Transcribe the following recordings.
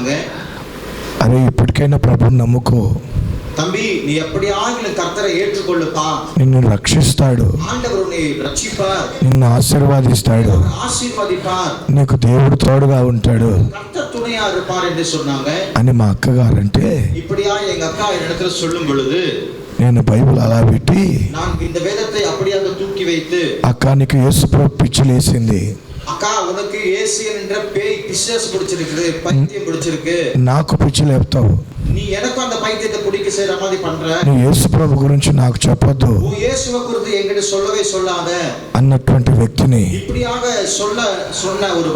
சொன்னாங்க, అరే ఇప్పటికైనా ప్రభుని నమ్ముకో, தம்பி நீ எப்படியாகிலும் கர்த்தரை ஏற்றுக்கொள்ளுப்பா, నిన్ను రక్షిస్తాడు, ஆண்டவர் உன்னை ரட்சிப்பார், నిన్ను ఆశీర్వాదిస్తాడు, ఆశీర్వదిపార్, నీకు దేవుడు తోడుగా ఉంటాడు கர்த்தர் துணையா இருப்பார் என்று சொன்னாங்க అని మా అక్కగారంటే, இப்படியா எங்க அக்கா என்னிடத்துல சொல்லும் பொழுது నేను బైబిల్ అలా పెట్టి, நான் இந்த வேதத்தை அப்படியாக தூக்கி வைத்து, అక్క నీకు యేసుప్రభు పిచ్చిలేసింది, அக்கா உனக்கு ஏசியன் என்ற பேய் பிசாசு பிடிச்சிருக்கு, பைத்தியம் பிடிச்சிருக்கு, నాకు పిచ్చి లేపుతావు, நீ எனக்கும் அந்த பைத்தியத்தை பிடிக்க செய்யற மாதிரி பண்ற, నీ యేసుప్రభు గురించి నాకు చెప్పొద్దు உன் இயேசுவை குறித்து என்கிட்ட சொல்லவே சொல்லாத అన్నటువంటి వ్యక్తిని இப்படியாக சொன்ன ஒரு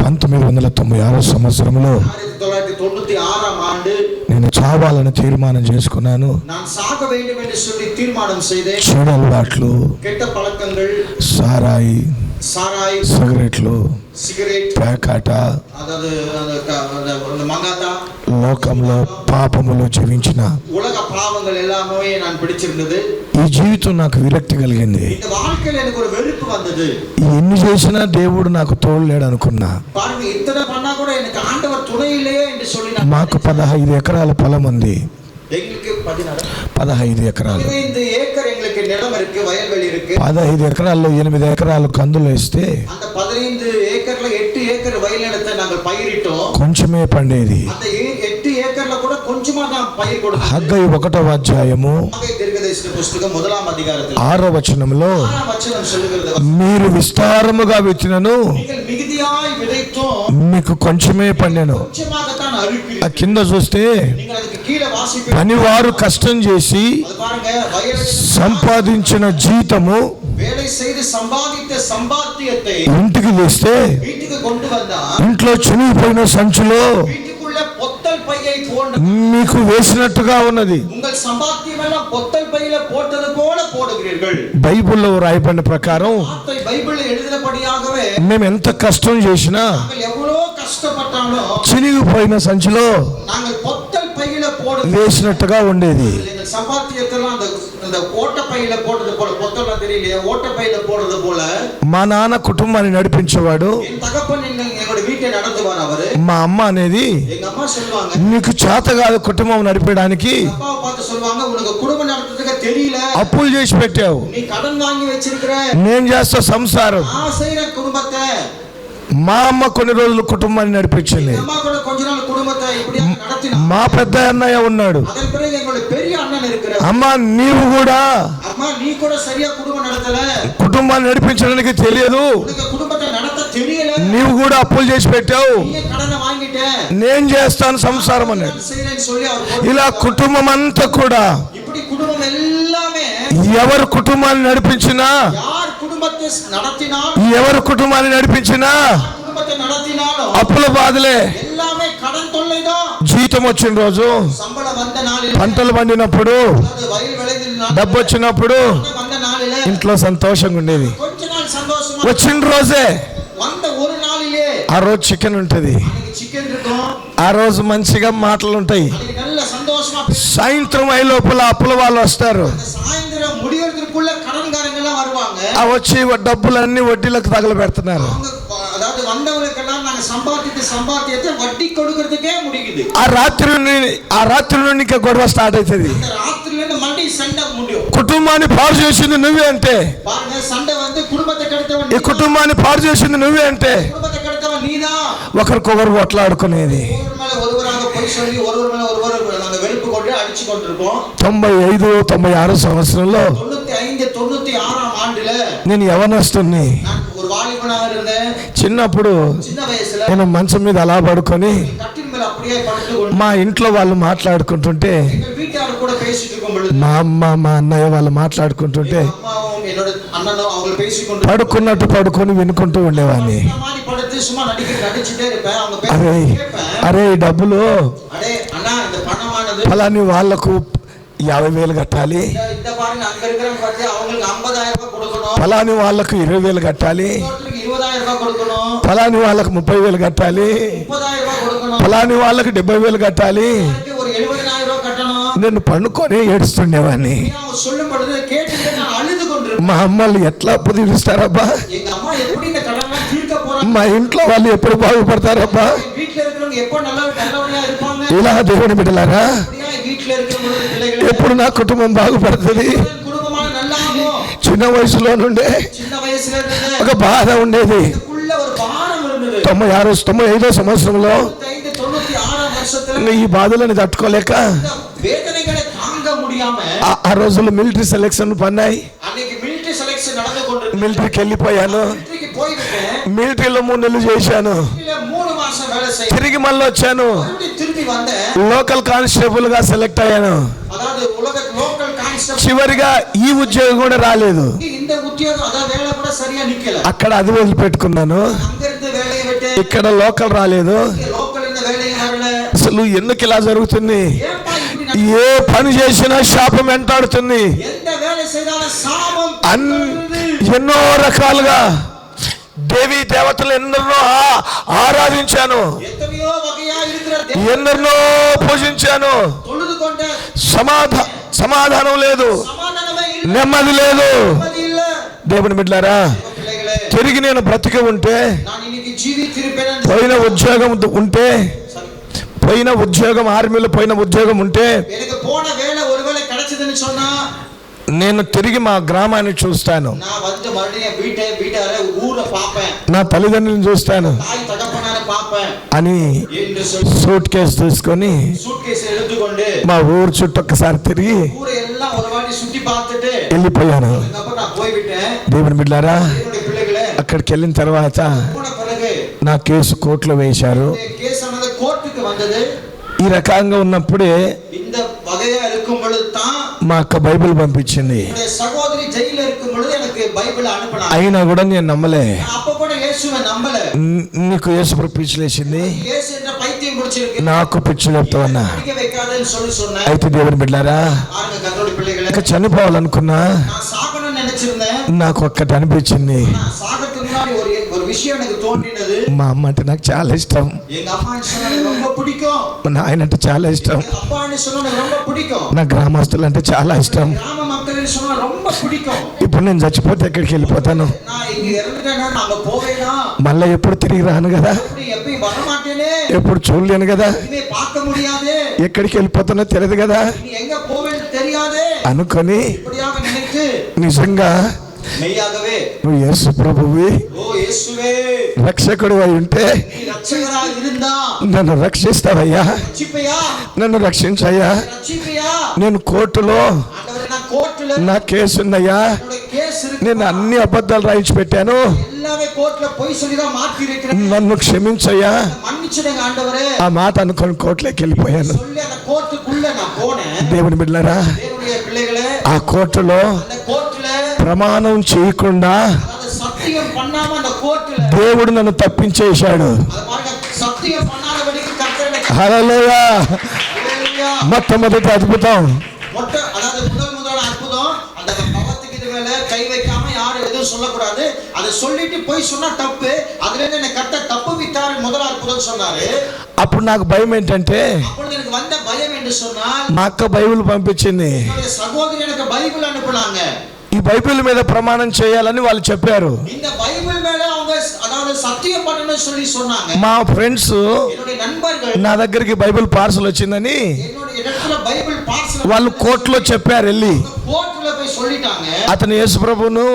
1996 సంవత్సరంలో 1996 ஆண்டு నేను చావాలని తీర్మానం చేసుకున్నాను. நான் சாக வேண்டும் என்று சொல்லி தீர்மானம் செய்தேன். చెడు అలవాట్లు, கெட்ட பழக்கங்கள், సారాయి, సిగరెట్లు, పేకాట, లోకంలో పాపములో జీవించిన ఉలగ పాపములు எல்லாமே நான் பிடிச்சிருந்தது. ఈ జీవితం నాకు విరక్తి కలిగింది. இந்த வாழ்க்கையில எனக்கு ஒரு வெறுப்பு வந்தது. ఎన్ని చేసినా దేవుడు నాకు తోడు లేడు అనుకున్నా. பாருங்க, இத்தனை பண்ணா கூட எனக்கு ஆண்டவர் துணை இல்லையே என்று சொல்லி మాకు 15 ఎకరాల పొలం ఉంది. எங்களுக்கு 15 ఎకరాలు. 15 ఏకర్ எங்களுக்கு நிலம் இருக்கு, வயல்வெளி இருக்கு. 15 ఎకరాల్లో 8 ఎకరాలు కందులు వేస్తే அந்த 15 ఏకర్ల 8 ఏకర్ వయల్ నిலத்தை நாங்கள் பயிரிட்டோம். కొంచెమే పండేది. அந்த 8 ఏకర్ల కూడా కొంచెమా தான் పైరు கொடுத்தோம். హగ్గై 1వ అధ్యాయము హగ్గై దీర్ఘదర్శన పుస్తకం 1వ అధ్యాయము 6వ వచనంలో, 6వ వచనం சொல்லுகிறது, మీరు విస్తారముగా విత్తినను நீங்கள் మిగిదియాய் విதைத்தோம், మీకు కొంచెమే పండెను. కొంచెమాగతాన్ అరుపి. ఆ కింద చూస్తే, நீங்கள் அதுக்கு கீழ வாசிப்பீர்கள், పనివారు కష్టం చేసి அது பாருங்க, வயலில் సంపాదించిన జీతము வேலை செய்து சம்பாதித்த சம்பாத்தியத்தை ఇంటికి తెస్తే வீட்டுக்கு கொண்டு வந்தா ఇంట్లో చినిగిపోయిన సంచులో வீட்டுக்குள்ள பொத்தல் பையை போன்று మీకు వేసినట్టుగా ఉన్నది. உங்கள் சம்பாத்தியம் எல்லாம் பொத்தல் பையில போட்டது போல போடுகிறீர்கள். బైబిల్లో రాయబడిన ప్రకారం బైబిల్లో எழுதிనபடியாகவே మేము ఎంత కష్టం చేసినా நாங்கள் எவ்வளவு కష్టపడ్డామో చినిగిపోయిన సంచిలో நாங்கள் பொத்தல் பையில போடு వేసినట్టుగా ఉండేది. இந்த சம்பாத்தியத்தெல்லாம் அந்த ஓட்ட பையில போடுறது போல, பொத்தல்ல தெரியலையே, ஓட்ட பையில போடுறது போல మా నాన్న కుటుంబాన్ని నడిపించేవాడు. என் தகப்பன் எங்களோட வீட்டை நடத்துவார் அவரு. మా అమ్మ అనేది, எங்க అమ్మ சொல்லுவாங்க, నీకు చేత కాదు కుటుంబం నడిపేయడానికి, அப்பாவை பார்த்து சொல்லுவாங்க, உனக்கு குடும்பம் நடத்துறதுக்கு தெரியல, అప్పులు చేసి పెట్టావు, நீ கடன் வாங்கி வச்சிருக்கிற, నేను చేస్తా సంసారం. நான் செய்யற కుటుంబத்தை. మా అమ్మ కొన్ని రోజులు కుటుంబాన్ని నడిపించింది. అమ్మ కూడా కొంచె నాள் కుటుంబத்தை இப்படி நடத்தினா. మా పెద్ద అన్నయ్య ఉన్నాడు. அதன் பிறகு எங்களோட பெரிய அண்ணன் இருக்கிறார். అమ్మ నీవు కూడా, అమ్మ నీ కూడా సరిగా కుటుంబం నడతల, కుటుంబాన్ని నడిపించడానికి తెలియదు, உனக்கு కుటుంబத்தை நடத்த தெரியல, నీవు కూడా అప్పులు చేసి పెట్టావు, நீ கடனை வாங்கிட்ட, నేను చేస్తాను సంసారం అన్నాడు. செய்றேன்னு சொல்லி அவர் ఇలా కుటుంబం అంతా కూడా, இப்படி குடும்பம் எல்லாமே ఎవరు కుటుంబాన్ని నడిపించినా, யார் குடும்பத்தை நடத்தினால், ఎవరు కుటుంబాన్ని నడిపించినా குடும்பத்தை நடத்தினாலும் అప్పుల బాధలే. எல்லாமே கடன் தொல்லைதான். జీతం వచ్చిన రోజు, சம்பளம் வந்த நாளில், పంటలు పండినప్పుడు, வயல் விளைந்த డబ్బు వచ్చినప్పుడు வந்த நாளிலே ఇంట్లో సంతోషంగా ఉండేది. கொஞ்ச நாள் సந்தోషமா, వచ్చిన రోజే வந்த ஒரு நாளிலே ఆ రోజు చికెన్ ఉంటది, చికెన్ இருக்கும், ఆ రోజు మంచిగా మాటలు ఉంటాయి. நல்ல சந்தோஷமா. సాయంత్రం అయ్యే లోపల అప్పుల వాళ్ళు వస్తారు. సాయంత్రం முடியறதுக்குள்ள கடன்காரங்க எல்லாம் வருவாங்க. ఆ వచ్చి డబ్బులన్నీ వడ్డీలకు తగలు పెడుతున్నారు. அதாவது வந்தவங்களுக்கெல்லாம் நாங்க சம்பாத்தியத்தை வட்டி கொடுக்கிறதுக்கே முடியுது. ఆ రాత్రి నుండి ఇంకా గొడవ స్టార్ట్ అవుతుంది. రాత్రిలో మళ్ళీ సండే முடியும். కుటుంబాన్ని పాడు చేసింది నువ్వే అంటే, பாருங்க, సండే வந்து குடும்பத்தை கெடுத்தவன், ఈ కుటుంబాన్ని పాడు చేసింది నువ్వే అంటే, குடும்பத்தை கெடுத்தவன் நீதான். ఒకరికొకరు కొట్లాడుకునేది. ஒருவர் மேல ஒருவராக போய் சொல்லி ஒருவர் மேல ஒருவர் நாங்க வெறுப்பு கொண்டு அடிச்சு கொண்டிருப்போம். 95-96 సంవత్సరంలో 95-96 ஆண்டுல నేను యవనస్తుని. ஒரு வாலிபனாக இருந்தேன். చిన్నప్పుడు చిన్న వయసులో నేను మంచం మీద అలా పడుకొని కట్టిన మీద அப்படியே పడుకొని మా ఇంట్లో వాళ్ళు మాట్లాడుకుంటుంటే, எங்கள் வீட்டார் கூட பேசிட்டு இருக்கும் பொழுது, మా అమ్మ మా అన్నయ్య వాళ్ళు మాట్లాడుకుంటుంటే அம்மாவும் என்னோட அண்ணனும் அவங்க பேசிக்கொண்டு పడుకున్నట్టు పడుకొని వినుకుంటూ ఉండేవాడిని. மாதிரி படுத்து சும்மா நடிச்சுட்டே இருப்பேன். அவங்க అరే கேட்பேன், అరే ఈ డబ్బులు அடே அண்ணா இந்த பணமானது ఫలాని వాళ్లకు 50,000 కట్టాలి, இந்த பாருங்க அங்க இருக்கிறவங்க பார்த்து அவங்களுக்கு 50,000 ரூபாய் கொடுக்கணும், ఫలాని వాళ్ళకు 20,000 కట్టాలి, 20,000 రూపాయలు கொடுக்கணும், ఫలాని వాళ్ళకు 30,000 కట్టాలి, 30,000 రూపాయలు கொடுக்கணும், ఫలాని వాళ్ళకు 70,000 కట్టాలి. ஒரு 70,000 ரூபாய் கட்டணும். నేను పండుకొని ఏడుస్తుండేవాడిని. அவங்க சொல்லும் பொழுது கேட்டுட்டு நான் அழுது கொண்டிருப்பேன். మా అమ్మలు ఎట్లా అప్పు తీరుస్తారబ్బా, எங்க அம்மா எப்படி இந்த கடனை தீர்க்க போறாங்க, మా ఇంట్లో వాళ్ళు ఎప్పుడు బాగుపడతారబ్బా, வீட்டுல இருக்கிற இருக்கிறவங்க எப்போ நல்லவனையா இருப்பாங்க? ఇలా దేవుని బిడ్డలారా, அப்படியே வீட்ல இருக்கிற பிள்ளைகளே, ఎప్పుడు నా కుటుంబం బాగుపడుతుంది. குடும்பமான நல்லா ஆகும். చిన్న వయసులో నుండే చిన్న వయసులో இருந்தது ఒక బాధ ఉండేది. இதுக்குள்ள ஒரு பாரம் இருந்தது. 95వ సంవత్సరంలో 96 வருஷத்துல ఈ బాధలను తట్టుకోలేక வேதனைகளை தாங்க முடியாம ఆ రోజుల్లో మిలిటరీ సెలక్షన్ పన్నాయి. அன்னைக்கு மிலிட்டரி செலக்ஷன் நடந்து கொண்டிருந்தது. మిలిటరీకి వెళ్ళిపోయాను. மிலிட்டரிக்கு போயிட்டேன். మిలిటరీలో 3 నెలలు చేశాను. இல்ல 3 மாசம் வேலை செய்ய తిరిగి మళ్ళీ వచ్చాను. மறுபடியும் திரும்பி வந்தேன். లోకల్ కానిస్టేబుల్ గా సెలెక్ట్ అయ్యాను. அதாவது உலக லோக்கல் கான்ஸ்டபிள். చివరిగా ఈ ఉద్యోగం కూడా రాలేదు. இந்த ఉద్యోగం అదా వేళ కూడా సరిగా నిక్కల. అక్కడ అది వదిలిపెట్టుకున్నాను. அங்கிருந்து வேலையை விட்டு ఇక్కడ లోకల్ రాలేదు. లోకల్ இந்த வேலையை வரல. అసలు ఎందుకు ఇలా జరుగుతుంది? ஏன்பா இப்படி ఏ పని చేసినా శాపం వెంటాడుతుంది. எந்த வேலை செய்தாலும் சாபம் ఎన్నో రకాలుగా దేవి దేవతలు ఎందరినో ఆరాధించాను, எத்தனையோ வகையா இருக்கிற ఎందరినో పూజించాను. தொழுது கொண்ட సమాధానం లేదు, సమాధానమే இல்ல, నెమ్మది లేదు. అది இல்ல. దేవుని బిడ్డలారా, பிள்ளைகளே, తిరిగి నేను బ్రతికి ఉంటే, நான் இன்னைக்கு జీవితిరుపేనని పోయిన ఉద్యోగం ఉంటే, పోయిన ఉద్యోగం ఆర్మీలో పోయిన ఉద్యోగం ఉంటే, எனக்கு போன வேலை ஒருவேளை கிடைச்சதுன்னு சொன்னா నేను తిరిగి మా గ్రామాన్ని చూస్తాను, நான் வந்து மறுபடியும் வீட்டார ஊரை பார்ப்பேன், నా తల్లిదండ్రులను చూస్తాను தாய் தகப்பனாரை பார்ப்பேன் అని என்று சொல்லி సూట్ కేసు తీసుకొని సూట్కేస్ எடுத்துக்கொண்டு మా ఊరు చుట్టూ ఒక్కసారి తిరిగి ஊரை எல்லாம் ஒரு வாட்டி சுத்தி பார்த்துட்டு వెళ్ళిపోయాను. அதுக்கப்புறம் நான் போய்விட்டேன். దేవుని బిడ్డలారా, என்னுடைய பிள்ளைகளே, అక్కడికి వెళ్ళిన తర్వాత போன பிறகு నా కేసు కోర్టులో వేశారు. கேஸ் ஆனது கோர்ட்டுக்கு வந்தது. ఈ రకంగా ఉన్నప్పుడే இந்த வகையா இருக்கும் பொழுது தான் మా అక్క బైబిల్ పంపించింది. என்னுடைய சகோதரி ஜெயில இருக்கும் பொழுது எனக்கு பைபிள் அனுப்பினாங்க. అయినా కూడా నేను నమ్మలే. அப்ப கூட இயேசுவை నమ్మல. నీకు యేసు పిచ్చిలేసింది, இயேசு என்ற பைத்தியம் பிடிச்சிருக்கு, నాకు పిచ్చి చెప్తావన్నా. படிக்க வைக்காதன்னு சொன்னேன். అయితే దేవుని బిడ్డలారా, பாருங்க கர்த்தருடைய பிள்ளைகளே, ఇక చనిపోవాలనుకున్నా நான் సాగணும்னு నిனைச்சிருந்தேன். నాకు ఒక్కటి అనిపించింది. நான் சாகறதுக்கு முன்னாடி ஒரு விஷயம் எனக்கு தோன்றினது. మా అమ్మ అంటే నాకు చాలా ఇష్టం, எங்க అమ్మాని சொன்னா எனக்கு ரொம்ப பிடிக்கும், మా నాయన అంటే చాలా ఇష్టం, எங்க அப்பான்னு சொன்னா எனக்கு ரொம்ப பிடிக்கும், నా గ్రామస్తులు అంటే చాలా ఇష్టం. கிராம மக்கள்னு சொன்னா ரொம்ப பிடிக்கும். ఇప్పుడు నేను చచ్చిపోతే ఎక్కడికి వెళ్ళిపోతాను? நான் இங்க இறந்துட்டேன்னா நாங்க போவேனா, మళ్ళీ ఎప్పుడు తిరిగి రాను కదా, அப்படி எப்பயும் வர மாட்டேனே, ఎప్పుడు చూడలేను కదా, இனிமே பார்க்க முடியாதே, ఎక్కడికి వెళ్ళిపోతానో తెలియదు కదా நீ எங்க போவேன்னு தெரியாதே అనుకొని இப்படியாக நினைத்து నిజంగా மெய்யாகவே నువ్వు యేసు ప్రభువి ஓ இயேசுவே, రక్షకుడు అయి ఉంటే நீ ரட்சகராக இருந்தா నన్ను రక్షిస్తావయ్యా, ரட்சிப்பையா, నన్ను రక్షించయ్యా. ரட்சிப்பையா. నేను కోర్టులో ஆண்டவரே, நான் கோர்ட்ல నా కేసు ఉన్నాయా, என்னோட கேஸ் இருக்கு, నేను అన్ని అబద్ధాలు రాయించి పెట్టాను, எல்லாமே கோர்ட்ல பொய் சொல்லி தான் மாத்தி இருக்கிறேன், నన్ను క్షమించయ్యా. மன்னிச்சிடுங்க ஆண்டவரே ఆ మాట అనుకొని కోర్టులోకి వెళ్ళిపోయాను. சொல்லி அந்த கோர்ட்டுக்குள்ள நான் போனேன். దేవుని బిడ్డలారా, தேவனுடைய பிள்ளைகளே, ఆ కోర్టులో அந்த కోర్టుல ప్రమాణం చేయకుండా அதாவது சத்தியம் பண்ணாம அந்த கோர்ட்டுல దేవుడు నన్ను తప్పించేశాడు. அது பாருங்க, சத்தியம் பண்ணாதபடிக்கு கர்த்தர் எனக்கு హల్లెలూయా. ஹல்லேலூயா. మొట్టమొదటి అద్భుతం, அதாவது முதல் அற்புதம், அந்த பவத்துக்கு இது மேல கை வைக்காம யாரும் எதுவும் சொல்லக்கூடாது, அதை சொல்லிட்டு போய் சொன்னா தப்பு, அதுல இருந்து என்ன கர்த்தர் தப்பு விட்டாரு. முதல் அற்புதம் சொன்னாரு. అప్పుడు నాకు భయం ఏంటంటే, அப்பொழுது எனக்கு வந்த பயம் என்று சொன்னால், మా అక్క బైబిల్ పంపించింది. என்னுடைய சகோதரி எனக்கு பைபிள் அனுப்புனாங்க. ఈ బైబిల్ మీద ప్రమాణం చేయాలని వాళ్ళు చెప్పారు. இந்த பைபிள் மேல அவங்க அதாவது சத்தியம் பண்ணணும்னு சொல்லி சொன்னாங்க. మా ఫ్రెండ్స్ என்னுடைய நண்பர்கள் నా దగ్గరికి బైబిల్ పార్సల్ వచ్చిందని என்னுடைய இடத்துல பைபிள் பார்சல் వాళ్ళు కోర్టులో చెప్పారు. వెళ్ళి கோர்ட்ல போய் சொல்லிட்டாங்க. అతను యేసు ప్రభువును,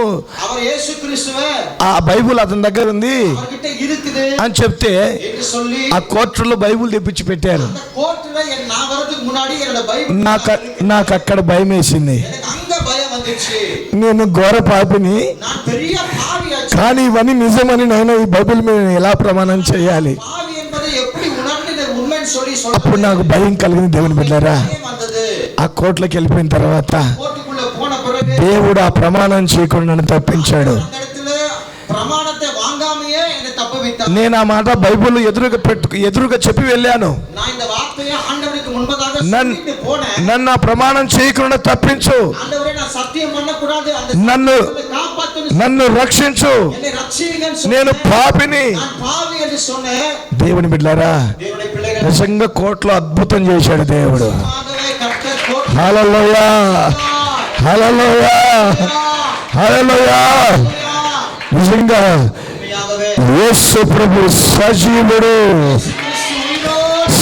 அவர் இயேசு கிறிஸ்துவே ఆ బైబిల్ అతని దగ్గర ఉంది அவர்கிட்ட இருக்குது అని చెప్తే என்று சொல்லி ఆ కోర్టులో బైబిల్ తెప్పించి పెట్టారు. அந்த கோர்ட்ல நான் வரதுக்கு முன்னாடி என்னோட பைபிள் నాకు అక్కడ భయం వేసింది. எனக்கு அங்க பயம் வந்துச்சு. నేను ఘోర పాపిని, நான் பெரிய பாவியாச்சு. కానీ ఇవన్నీ నిజమని నేను ఈ బైబిల్ మీద ఎలా ప్రమాణం చేయాలి? பாவி என்பதை எப்படி உணர்ந்து இந்த உண்மைன்னு சொல்லி అప్పుడు నాకు భయం కలిగింది. దేవుని బిడ్డలారా, பயம் வந்தது. ఆ కోర్టులోకి వెళ్ళిపోయిన తర్వాత கோர்ட்டுக்குள்ள போன பிறகு దేవుడు ఆ ప్రమాణం చేయకుండా నన్ను తప్పించాడు. அந்த இடத்துல பிரமாணத்தை வாங்காமையே என்னை தப்பு விட்டார். నేను ఆ మాట బైబిల్ ఎదురుగా చెప్పి వెళ్ళాను. நான் இந்த வார்த்தையை ஆண்டவருக்கு முன்பதாக நன்- சொல்லிட்டு போனேன். నన్ను ఆ ప్రమాణం చేయకుండా తప్పించు, ஆண்டவரே, நான் சத்தியம் பண்ணக்கூடாது, அந்த నన్ను சத்தியத்தை காப்பாத்துன்னு నన్ను రక్షించు, என்னை ரட்சியுங்கன்னு నేను சொன்னேன். పాపిని. நான் பாவி என்று சொன்னேன். దేవుని బిడ్డలారా, தேவனுடைய பிள்ளைகள், నిజంగా కోర్టులో అద్భుతం చేశాడు దేవుడు. ஆகவே கர்த்தர் கோர்ட் హల్లెలూయా, హల్లెలూయా, హల్లెలూయా. నిజంగా உண்மையாகவே యేసు ప్రభు సజీవుడు, கிறிஸ்து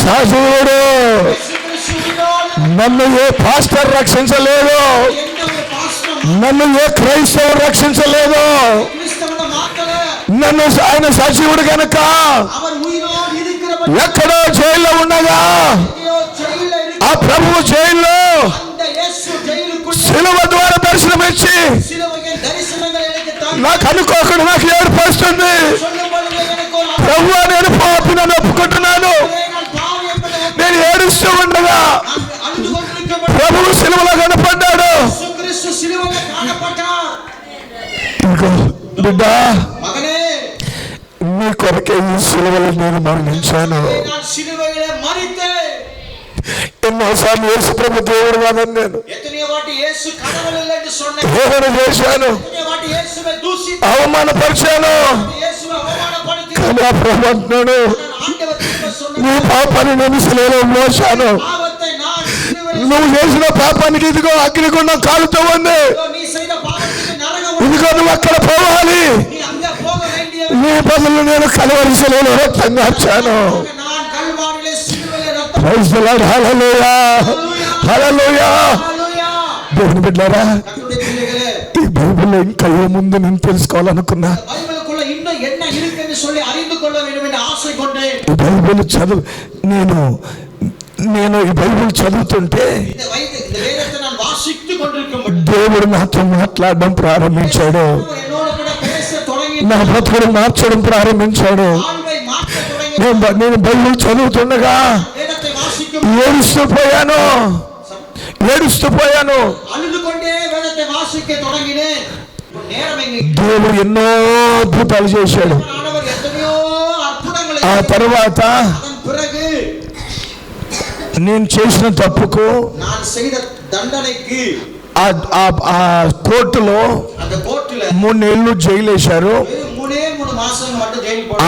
సజీవుడు. నన్ను ఏ పాస్టర్ రక్షించలేదు, నన్ను ఏ క్రైస్తవుడు రక్షించలేదు. నన్ను ఆయన సజీవుడు గనక ఎక్కడో జైల్లో ఉండగా ఆ ప్రభువు జైల్లో శిలువ ద్వారా దర్శనమిచ్చి నాకు అనుకోకుండా నాకు ఏడుపు వస్తుంది. ప్రభువా, నేను పాపిని ఒప్పుకుంటున్నాను. నేను ఏడుస్తూ ఉండగా ప్రభువు శిలువలో కనపడ్డాడు. ఇంకో బిడ్డ, నీ కొరకే ఈ శిలువలో నేను మరణించాను. ఎన్నోసార్లు యేసు ప్రభు దేవుడు కాదని నేను దేవుడు చేశాను, అవమానపరిచాను. కానీ ఆ ప్రభు అంటున్నాడు, నీ పాపాన్ని నేను శిలువలో మోసాను. నువ్వు చేసిన పాపానికి ఇదిగో అగ్నిగుండం కాలుతూ ఉంది. ఇదిగో నువ్వు అక్కడ పోవాలి. నీ బదులు నేను కలవరి శిలువలో రక్తం కార్చాను. Praise the lord. Hallelujah, hallelujah. దేవుని బిడ్డలారా, ఈ బైబిల్లో ఇంకా ఏముంది నేను తెలుసుకోవాలనుకున్నా. ఈ బైబిల్ చదువు నేను ఈ బైబిల్ చదువుతుంటే దేవుడు నాతో మాట్లాడడం ప్రారంభించాడు. నా బ్రతుకుడు మార్చడం ప్రారంభించాడు. నేను బైబిల్ చదువుతుండగా ఏడుస్తూ పోయాను. దేవుడు ఎన్నో అద్భుతాలు చేశాడు. ఆ తర్వాత నేను చేసిన తప్పుకు ఆ కోర్టులో 3 నెలలు జైలు వేశారు.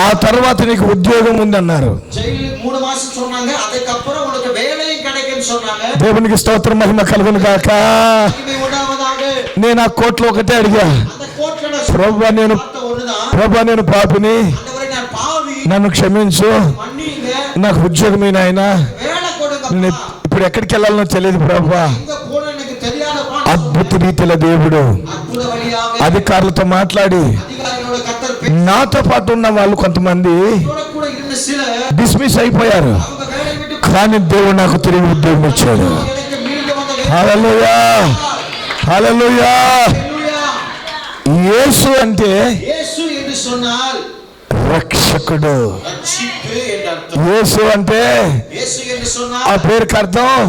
ఆ తర్వాత నీకు ఉద్యోగం ఉందన్నారు. దేవునికి స్తోత్రం, మహిమ కలుగును గాక. నేను ఆ కోర్టులో ఒకటే అడిగా, ప్రభువా నేను పాపిని, నన్ను క్షమించు, నాకు ఉద్యోగమే నాయనా. నేను ఇప్పుడు ఎక్కడికి వెళ్ళాలనో తెలియదు ప్రభువా. అద్భుత రీతిలో దేవుడు అధికారులతో మాట్లాడి నాతో పాటు ఉన్న వాళ్ళు కొంతమంది డిస్మిస్ అయిపోయారు. కానీ దేవుడు నాకు తిరిగి ఉద్యోగం ఇచ్చాడు. హల్లెలూయా, హల్లెలూయా. యేసు అంటే రక్షకుడు. యేసు అంటే ఆ పేరుకి అర్థం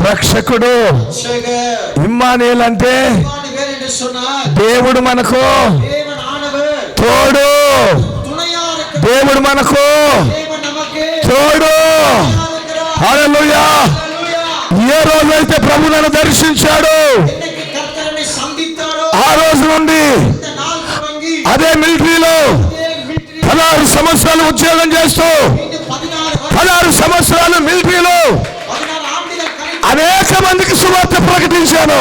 రక్షకుడు. ఇమ్మానుయేల్ అంటే దేవుడు మనకు తోడు. దేవుడు మనకు తోడు. హల్లెలూయా. ఏ రోజైతే ప్రభు నన్ను దర్శించాడు ఆ రోజు నుండి అదే మిలిటరీలో 16 సంవత్సరాలు ఉద్యోగం చేస్తూ 16 సంవత్సరాలు మిలిటరీలో అనేక మందికి సువార్త ప్రకటించాను.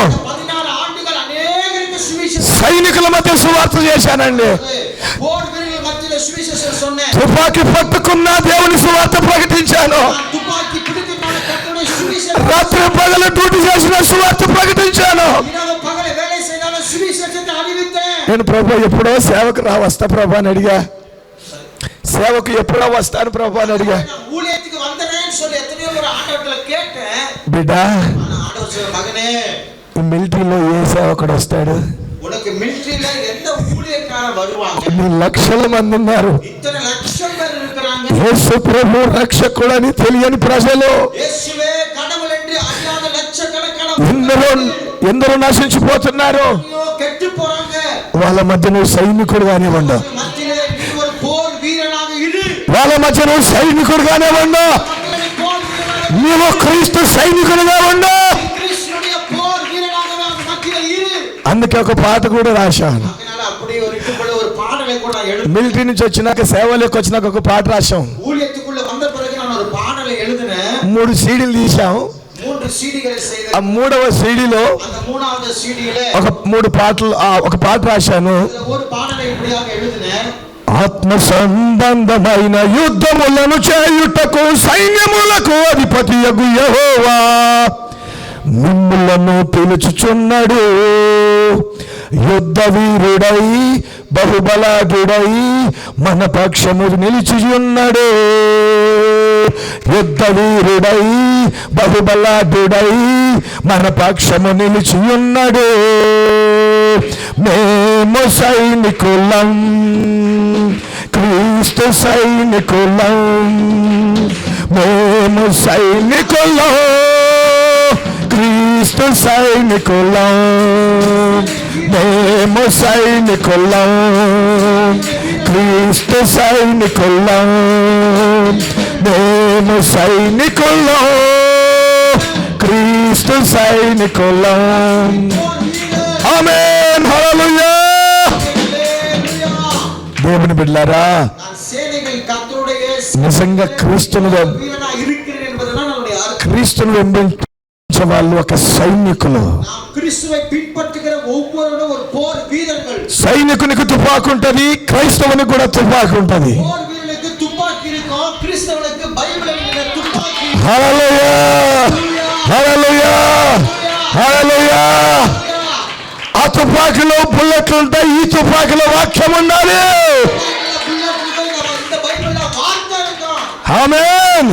సైనికుల మధ్య సువార్త చేశానండి. తుపాకీ పట్టుకున్న దేవుని సువార్త ప్రకటించాను. రాత్రి పగలు డ్యూటీ చేసిన సువార్త ప్రకటించాను. నేను ప్రభు ఎప్పుడో సేవకు వస్తా ప్రభు అని అడిగా. సేవకు ఎప్పుడో వస్తాను ప్రభు అని అడిగా. బిడ్డ, మిలిటరీలో ఏ సేవకుడు వస్తాడు? కొన్ని లక్షల మంది ఉన్నారు. యేసు ప్రభు రక్షకుడు అని తెలియని ప్రజలు ఎందరో నశించిపోతున్నారు. వాళ్ళ మధ్య నువ్వు సైనికుడుగానే ఉండు. వాళ్ళ మధ్య నువ్వు సైనికుడుగానే ఉండు. నువ్వు క్రీస్తు సైనికుడుగా ఉండు. అందుకే ఒక పాట కూడా రాశాను. మిలిటరీ నుంచి వచ్చినాక సేవలోకి వచ్చినాక ఒక పాట రాశాం. 3 సీడీలు తీసాం. ఆ 3వ సీడీలో ఒక 3 పాటలు ఒక పాట రాశాను. ఆత్మ సంబంధమైన యుద్ధములను చేయుటకు సైన్యములకు అధిపతియగు యెహోవా మిమ్ములను పిలుచుచున్నాడు. యుద్ధ వీరుడై బహుబలాఢ్యుడై మన పక్షము నిలిచియున్నాడు. యుద్ధ వీరుడై బహుబలాఢ్యుడై మన పక్షము నిలిచియున్నాడు. మేము సైనికులం, క్రీస్తు సైనికులం. మేము సైనికులం, క్రీస్తు సైనికులం. మేము సైనికులం, క్రీస్తు సైనికులం. మేము సైనికులం, క్రీస్తు సైనికులం. ఆమేన్, హల్లెలూయా. దేవుని బిడ్డలారా, నిజంగా క్రీస్తును వెంబడించే వాళ్ళు ఒక సైనికులు. సైనికునికి తుపాకు ఉంటది, క్రైస్తవునికి కూడా తుపాకు ఉంటది. హల్లెలూయా, హల్లెలూయా, హల్లెలూయా. ఆ తుపాకులో బుల్లెట్లు ఉంటాయి, ఈ తుపాకులో వాక్యం ఉండాలి. ఆమేన్.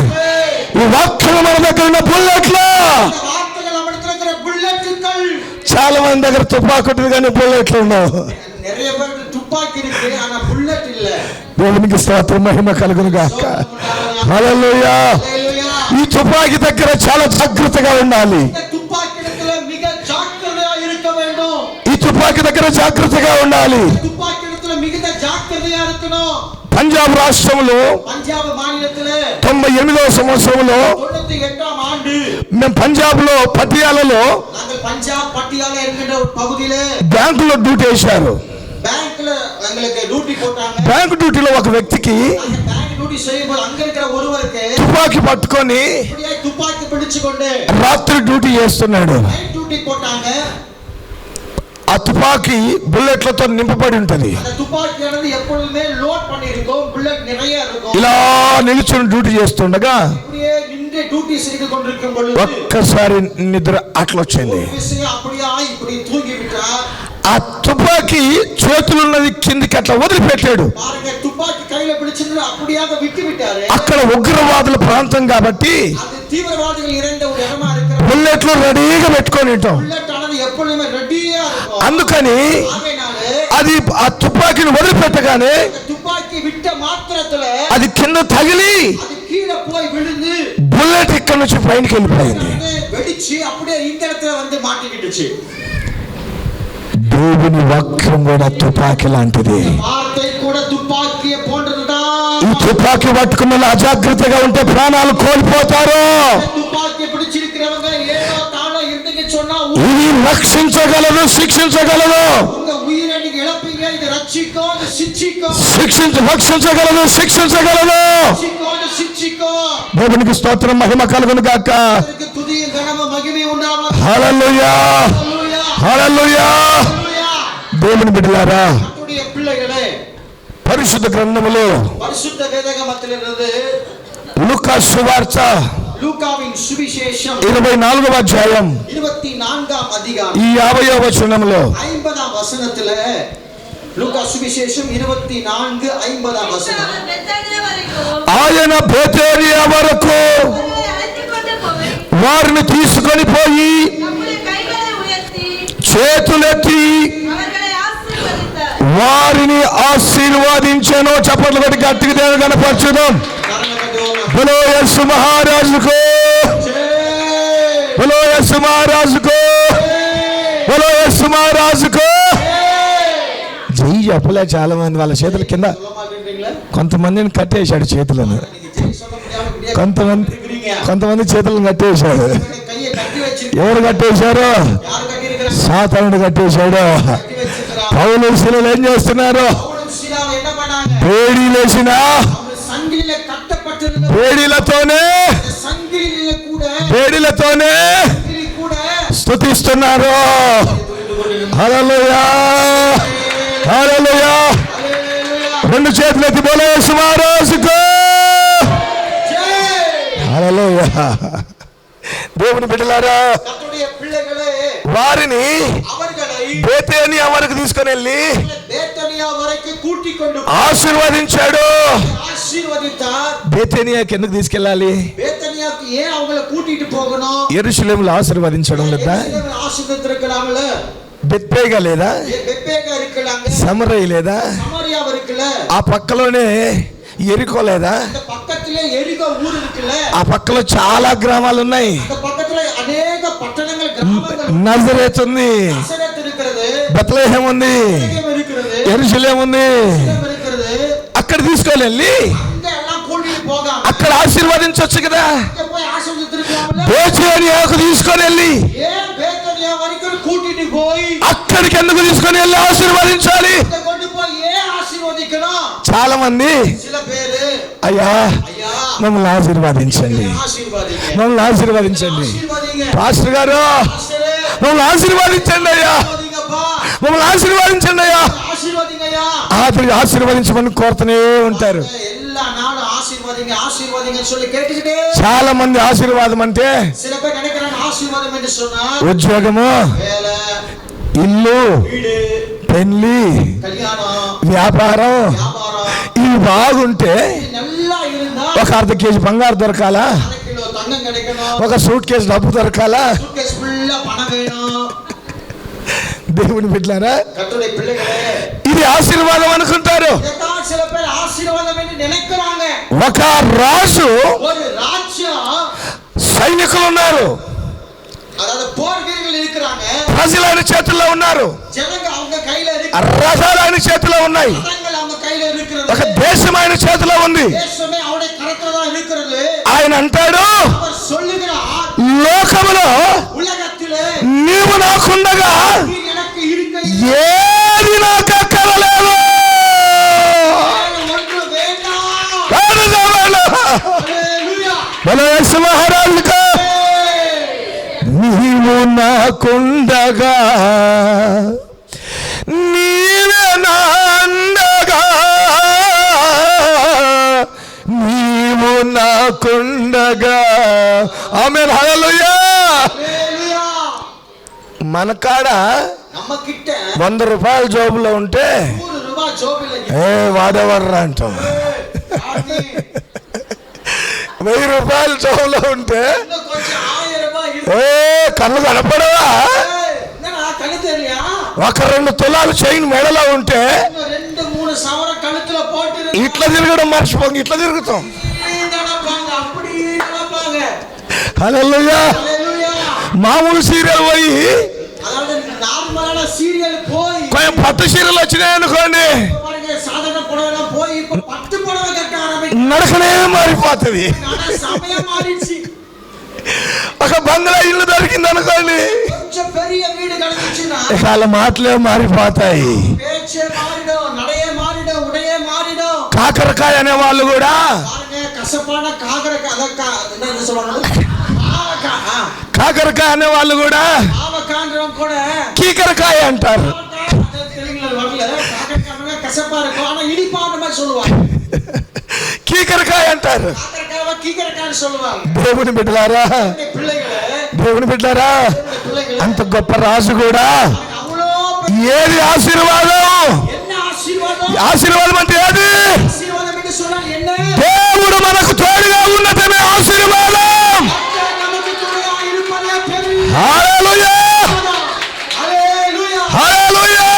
ఈ వాక్యం మన దగ్గర ఉన్న బుల్లెట్లు. చాలా మంది దగ్గర తుపాకు ఉంటుంది కానీ బుల్లెట్లు ఉండవు. దేవునికి స్తోత్రం, మహిమ కలుగును గాక. హల్లెలూయా. ఈ తుపాకి దగ్గర చాలా జాగ్రత్తగా ఉండాలి. ఈ తుపాకి దగ్గర జాగ్రత్తగా ఉండాలి. పంజాబ్ రాష్ట్రంలో 98వ సంవత్సరంలో మేము పంజాబ్ లో పటియాలలో బ్యాంకులో డ్యూటీ వేశారు. బ్యాంకు డ్యూటీలో ఒక వ్యక్తికి తుపాకీ పట్టుకొని రాత్రి డ్యూటీ చేస్తున్నాడు. ఆ తుపాకీ బుల్లెట్లతో నింపబడి ఉంటది. ఇలా నిలుచుని డ్యూటీ చేస్తుండగా ఒక్కసారి నిద్ర అట్లా వచ్చింది. ఆ తుపాకీ చేతులున్నది కిందికి అట్లా వదిలిపెట్టాడు. అక్కడ ఉగ్రవాదుల ప్రాంతం కాబట్టి బుల్లెట్లు రెడీగా పెట్టుకొని ఉంటాం. అందుకని అది ఆ తుపాకీని వదిలిపెట్టగానే అది కింద తగిలి బుల్లెట్ ఇక్కడ నుంచి పైనకి వెళ్ళిపోయింది. దేవుని వాక్యం కూడా తుపాకీ లాంటిది. ఈ తుపాకీ పట్టుకున్న అజాగ్రత్తగా ఉంటే ప్రాణాలు కోల్పోతారు. ఇది రక్షించగలదు, శిక్షించగలదు. రక్షించగలదు, శిక్షించగలదు. దేవునికి స్తోత్రం, మహిమ కలుగును గాక. హల్లెలూయా, హల్లెలూయా. దేవుని బిడ్డలారా, పరిశుద్ధ గ్రంథములో లూకా సువార్త 24వ అధ్యాయం 50వ వచనంలో ఆయన బేతేనియా వరకు వారిని తీసుకొని పోయి చేతులెత్తి వారిని ఆశీర్వాదించాను. చప్పట్లు కొట్టి గట్టిగా దేవుని కనపరచుదాం. బలో యేసు మహారాజుకు, బలో యేసు మహారాజుకు, బలో యేసు మహారాజుకు. జై చెప్పలే. చాలా మంది వాళ్ళ చేతుల కింద కొంతమందిని కట్టేశాడు, చేతులను. కొంతమంది చేతులను కట్టేశాడు. ఎవరు కట్టేశారు? సాతానుడు కట్టేశాడు. పౌలు శిలలు ఏం చేస్తున్నారు? వేడిలతోనే స్తుతిస్తున్నారు. హల్లెలూయా, హల్లెలూయా. రెండు చేతులు ఎత్తి బోలో యేసు మహారాజుకు హల్లెలూయా. దేవుని బిడ్డలారా, கர்த்தருடைய பிள்ளைகளே, వారిని அவர்களை బేతేనియా వరకు తీసుకొని వెళ్ళి బేతనియా వరకు కూటికి கொண்டு ఆశీర్వదించాడు. ఆశీర్వదించాர். బేతేనియాకి ఎందుకు తీసుకెళ్ళాలి? బేతనియాకు ஏன் அவங்கள கூட்டிட்டு போகணும்? యెరూషలేములో ఆశీర్వదించడం లేదా? ஆசீர்வதித்திருக்கலாம்ல. బెత్పేగా లేదా? బెత్పేగా இருக்கலாங்க. సమరయ లేదా? సమరియా இருக்குல்ல. ఆ పక్కలోనే ఎరికో లేదా? அந்த பக்கத்திலே எரிகோ ஊர் இருக்குல்ல. ఆ పక్కలో చాలా గ్రామాలు ఉన్నాయి. அந்த பக்கத்துல अनेक పట్టణங்கள் గ్రామాలు. నజరేత్ ఉంది, నజరేత్ இருக்கிறது, బెత్లెహేం ఉంది, బెత్లెహేం இருக்கிறது, యెరూషలేం ఉంది. இருக்கிறது. అక్కడ తీసుకొని వెళ్ళి அங்க எல்லாம் கூட்டிட்டு போகாம అక్కడ ఆశీర్వదించొచ్చు కదా. அங்க போய் ஆசீர்வதித்திருக்கலாம்ல. బేతేనియాకు తీసుకొని వెళ్ళి ஏன் బేతనియా వరకు కూటిட்டு పోయి అక్కడికి ఎందుకు తీసుకొని వెళ్ళి ఆశీర్వదించాలి? அங்க கொண்டு போய் ஏன் ஆசீர்வதிக்கணும்? చాలా మంది சில பேரு అయ్యా ஐயா మమ్మల్ని ఆశీర్వదించండి, ஆசீர்வதிங்க, మమ్మల్ని ఆశీర్వదించండి, ஆசீர்வதிங்க, పాస్టర్ గారు பாஸ்டரே, మమ్మల్ని ఆశీర్వదించండి అయ్యా, ஆசீர்வதிங்கப்பா, మమ్మల్ని ఆశీర్వదించండి అయ్యా. ஆசீர்வதிங்கய்யா. ఆఖరికి ఆశీర్వదించమని కోరుతూనే ఉంటారు. எல்லா நாளும் ஆசீர்வதிங்க ஆசீர்வதிங்கன்னு சொல்லி கேட்டுக்கிட்டே చాలా మంది ఆశీర్వాదం అంటే சில பேர் நினைக்கிறாங்க ஆசீர்வாதம் என்று சொன்னா ఉద్యోగము, வேலை, ఇల్లు, வீடு, పెళ్లి, கல்யாணம், వ్యాపారం வியாபாரம் ఇవి బాగుంటే இது நல்லா இருந்தா ఒక అర్ధ కేజీ బంగారు దొరకాలా, 1 கிலோ தங்கம் கிடைக்கணும், ఒక సూట్ కేసు డబ్బు దొరకాలా? சூட்கேஸ் ஃபுல்லா பணம் வேணும். దేవుని బిడ్డలారా, கர்த்தருடைய பிள்ளைகளே, ఇది ఆశీర్వాదం అనుకుంటారు. இதைத்தான் சில பேர் ஆசீர்வாதம் என்று நினைக்கிறாங்க. ఒక రాజు ஒரு ராஜ்யம், సైనికులు ఉన్నారు, அதாவது போர் வீரர்கள் இருக்கிறாங்க, ప్రజలు ఆయన చేతుల్లో ఉన్నారు, ஜனங்க அவங்க கையில இருக்கு, రథాలు ఆయన చేతిలో ఉన్నాయి, ரதங்கள் அவங்க கையில ఒక இருக்கிறது, దేశం ఆయన చేతిలో ఉంది. தேசமே அவருடைய கரத்துல தான் இருக்கிறது. ఆయన అంటాడు, அவர் சொல்லுகிறார், లోకములో உலகத்திலே నీవు నాకుండగా நீ எனக்கு இருக்க ఏది నాకు అక్కరలేదు. ஒன்று வேண்டாம். ஹல்லேலூயா. బల యేసు మహారాజుకు నీవు నాకుండగా నీవే నా అండగా, నీవు నాకుండగా. ఆమేన్, హల్లెలూయా. ஹல்லேலூயா. మన కాడ நம்ம கிட்ட 100 రూపాయల జోబులో ఉంటే 100 ரூபாய் ஜோபில వాడెవర్రా అంటాం. 1000 రూపాయల జోబులో ఉంటే இன்னும் கொஞ்சம் 1000 ரூபாய் இருக்கு. కళ్ళు కనపడవా? என்னடா கண்ணு தெரியலையா? ఒక 2 తులాలు చైన్ మెడలో ఉంటే இன்னும் 2-3 சவரம் கழுத்துல போட்டு ఇట్లా తిరగడం మర్చిపోండి, ఇట్లా తిరుగుతాం. நடப்பாங்க, அப்படி நடப்பாங்க. హల్లెలూయా. ஹல்லேலூயா. మామూలు సీరియల్ పోయి அதாவது நார்மலான சீரியல் போய் కొంచెం పట్టు చీరలు వచ్చినాయి అనుకోండి, பாருங்க, சாதாரண புடவைலாம் போய் இப்ப 10 புடவை கட்ட ஆரம்பிச்சு నడకనే మారిపోతుంది. சமயம் மாறிடுச்சு. ఒక బంగ్లా ఇల్లు దొరికింది అనుకోండి, கொஞ்சம் பெரிய வீடு கிடைச்சுன்னா ఇక వాళ్ళ మాటలే మారిపోతాయి. பேச்சே மாறிடும், நடையே மாறிடும், உடையே மாறிடும். కాకరకాయ అనే వాళ్ళు కూడా பாருங்க, கசப்பான காகரக்காய், என்ன சொல்லுவாங்க, కాకరకాయ అనే వాళ్ళు కూడా ஆவக்கான்றவங்க கூட కీకరకాయ అంటారు. தெலுங்குல வரல, காகரக்காய் கசப்பா இருக்கும், ஆனா இனிப்பான மாதிரி சொல்லுவாங்க. కీకరకాయ అంటారు. காகரக்காவை கீகரக்காய்னு சொல்லுவாங்க. దేవుని బిడ్డలారా, பிள்ளைகளே, దేవుని బిడ్డలారా, பிள்ளைகளே, అంత గొప్ప రాజు కూడా அவ்வளோ ఏది ఆశీర్వాదం? என்ன ஆசீர்வாதம்? ఆశీర్వాదం అంటే ఏది? ஆசீர்வாதம் என்று சொன்னால் என்ன? దేవుడు మనకు తోడుగా ఉన్నతమే ఆశీర్వాదం. நமக்கு துணையா இருப்பதே பெரிய హల్లెలూయా, హల్లెలూయా, హల్లెలూయా. హల్లెలూయా.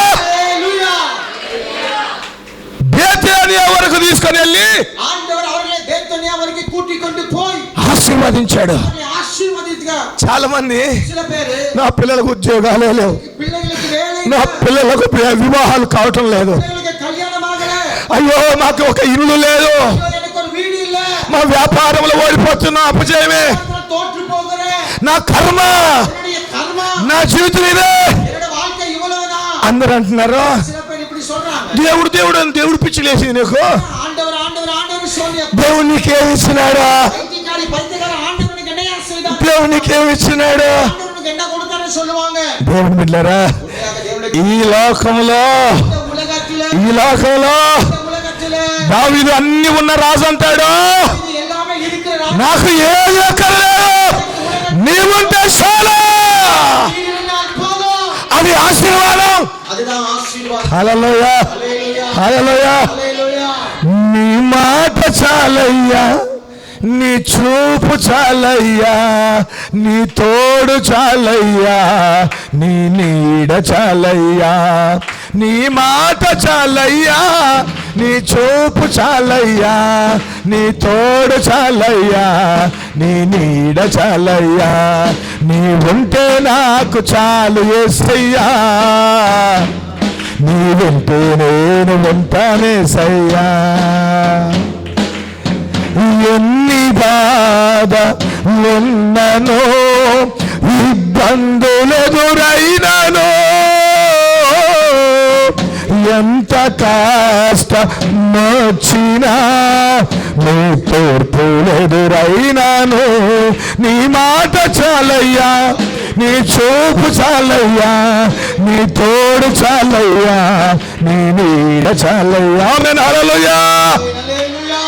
బేతేనియా వరకు తీసుకొని వెళ్ళి ஆண்டவர் அவர்களை பேத்தனியா வரைக்கும் கூட்டிக் கொண்டு போய் ఆశీర్వదించాడు. அவர்களை ஆசீர்வதித்தார். చాలా మంది சில பேரு నా పిల్లలకు ఉద్యోగాలే లేవు, பிள்ளைகளுக்கு வேலை నా இல்ல, పిల్లలకు వివాహాలు కావటం లేదు, பிள்ளைகளுக்கு கல்யாணம் ஆகல, అయ్యో మాకు ఒక ఇల్లు లేదు, ஐயோ, எனக்கு ஒரு வீடு இல்ல, మా వ్యాపారంలో ఓడిపోతున్నా, అపజయమే, நான் தோற்று போகிறேன், నా కర్మ, என்னுடைய கர்மா, నా జీవితం ఇదే என்னோட வாழ்க்கை இவ்வளவுதான். అందరూ అంటున్నారు. சில பேர் இப்படி சொல்றாங்க. దేవుడు దేవుడు అని దేవుడు పిచ్చి లేచింది నీకు. ஆண்டவர் ஆண்டவர் ஆண்டவர் சொல்லி దేవుడు నీకేమి ఇచ్చినాడు? பைத்தியக்கார ஆண்டவனுக்கு என்னையா செய்தார்? దేవుడు నీకేమి ఇచ్చినాడు? ஆண்டவனுக்கு என்ன கொடுத்தாருன்னு சொல்லுவாங்க. దేవుని బిడ్డలారా, உண்மையாக தேவனுடைய ఈ లోకంలో இந்த உலகத்திலே ఈ లోకంలో இந்த உலகத்திலே దావీదు అన్ని ఉన్న రాజు అంటాడు, இது எல்லாமே இருக்கிற ராஜா. నాకు ఏది అక్కర్లేదు, నీవుంటే చాలు. நீ இருந்தால் போதும். అది ఆశీర్వాదం. அதுதான் ஆசீர்வாதம். హల్లెలూయా, హల్లెలూయా, హల్లెలూయా. హల్లెలూయా. నీ మాట చాలయ్యా, నీ చూపు చాలయ్యా, నీ తోడు చాలయ్యా, నీ నీడ చాలయ్యా. నీ మాట చాలయ్యా, నీ చూపు చాలయ్యా, నీ తోడు చాలయ్యా, నీ నీడ చాలయ్యా. నీ ఉంటే నాకు చాలు యేసయ్యా, నీ వింటే నేను ఉంటానేసయ్యా. ఎన్ని బాధ ఉన్ననో, ఇబ్బందులెదురైనను, ఎంత కష్టమొచ్చినా, నీ తోర్పులెదురైనను, నీ మాట చాలయ్యా, నీ చూపు చాలయ్యా, నీ తోడు చాలయ్యా, నీ నీడ చాలయ్యా. ఆమేన్, హల్లెలూయా. హల్లెలూయా.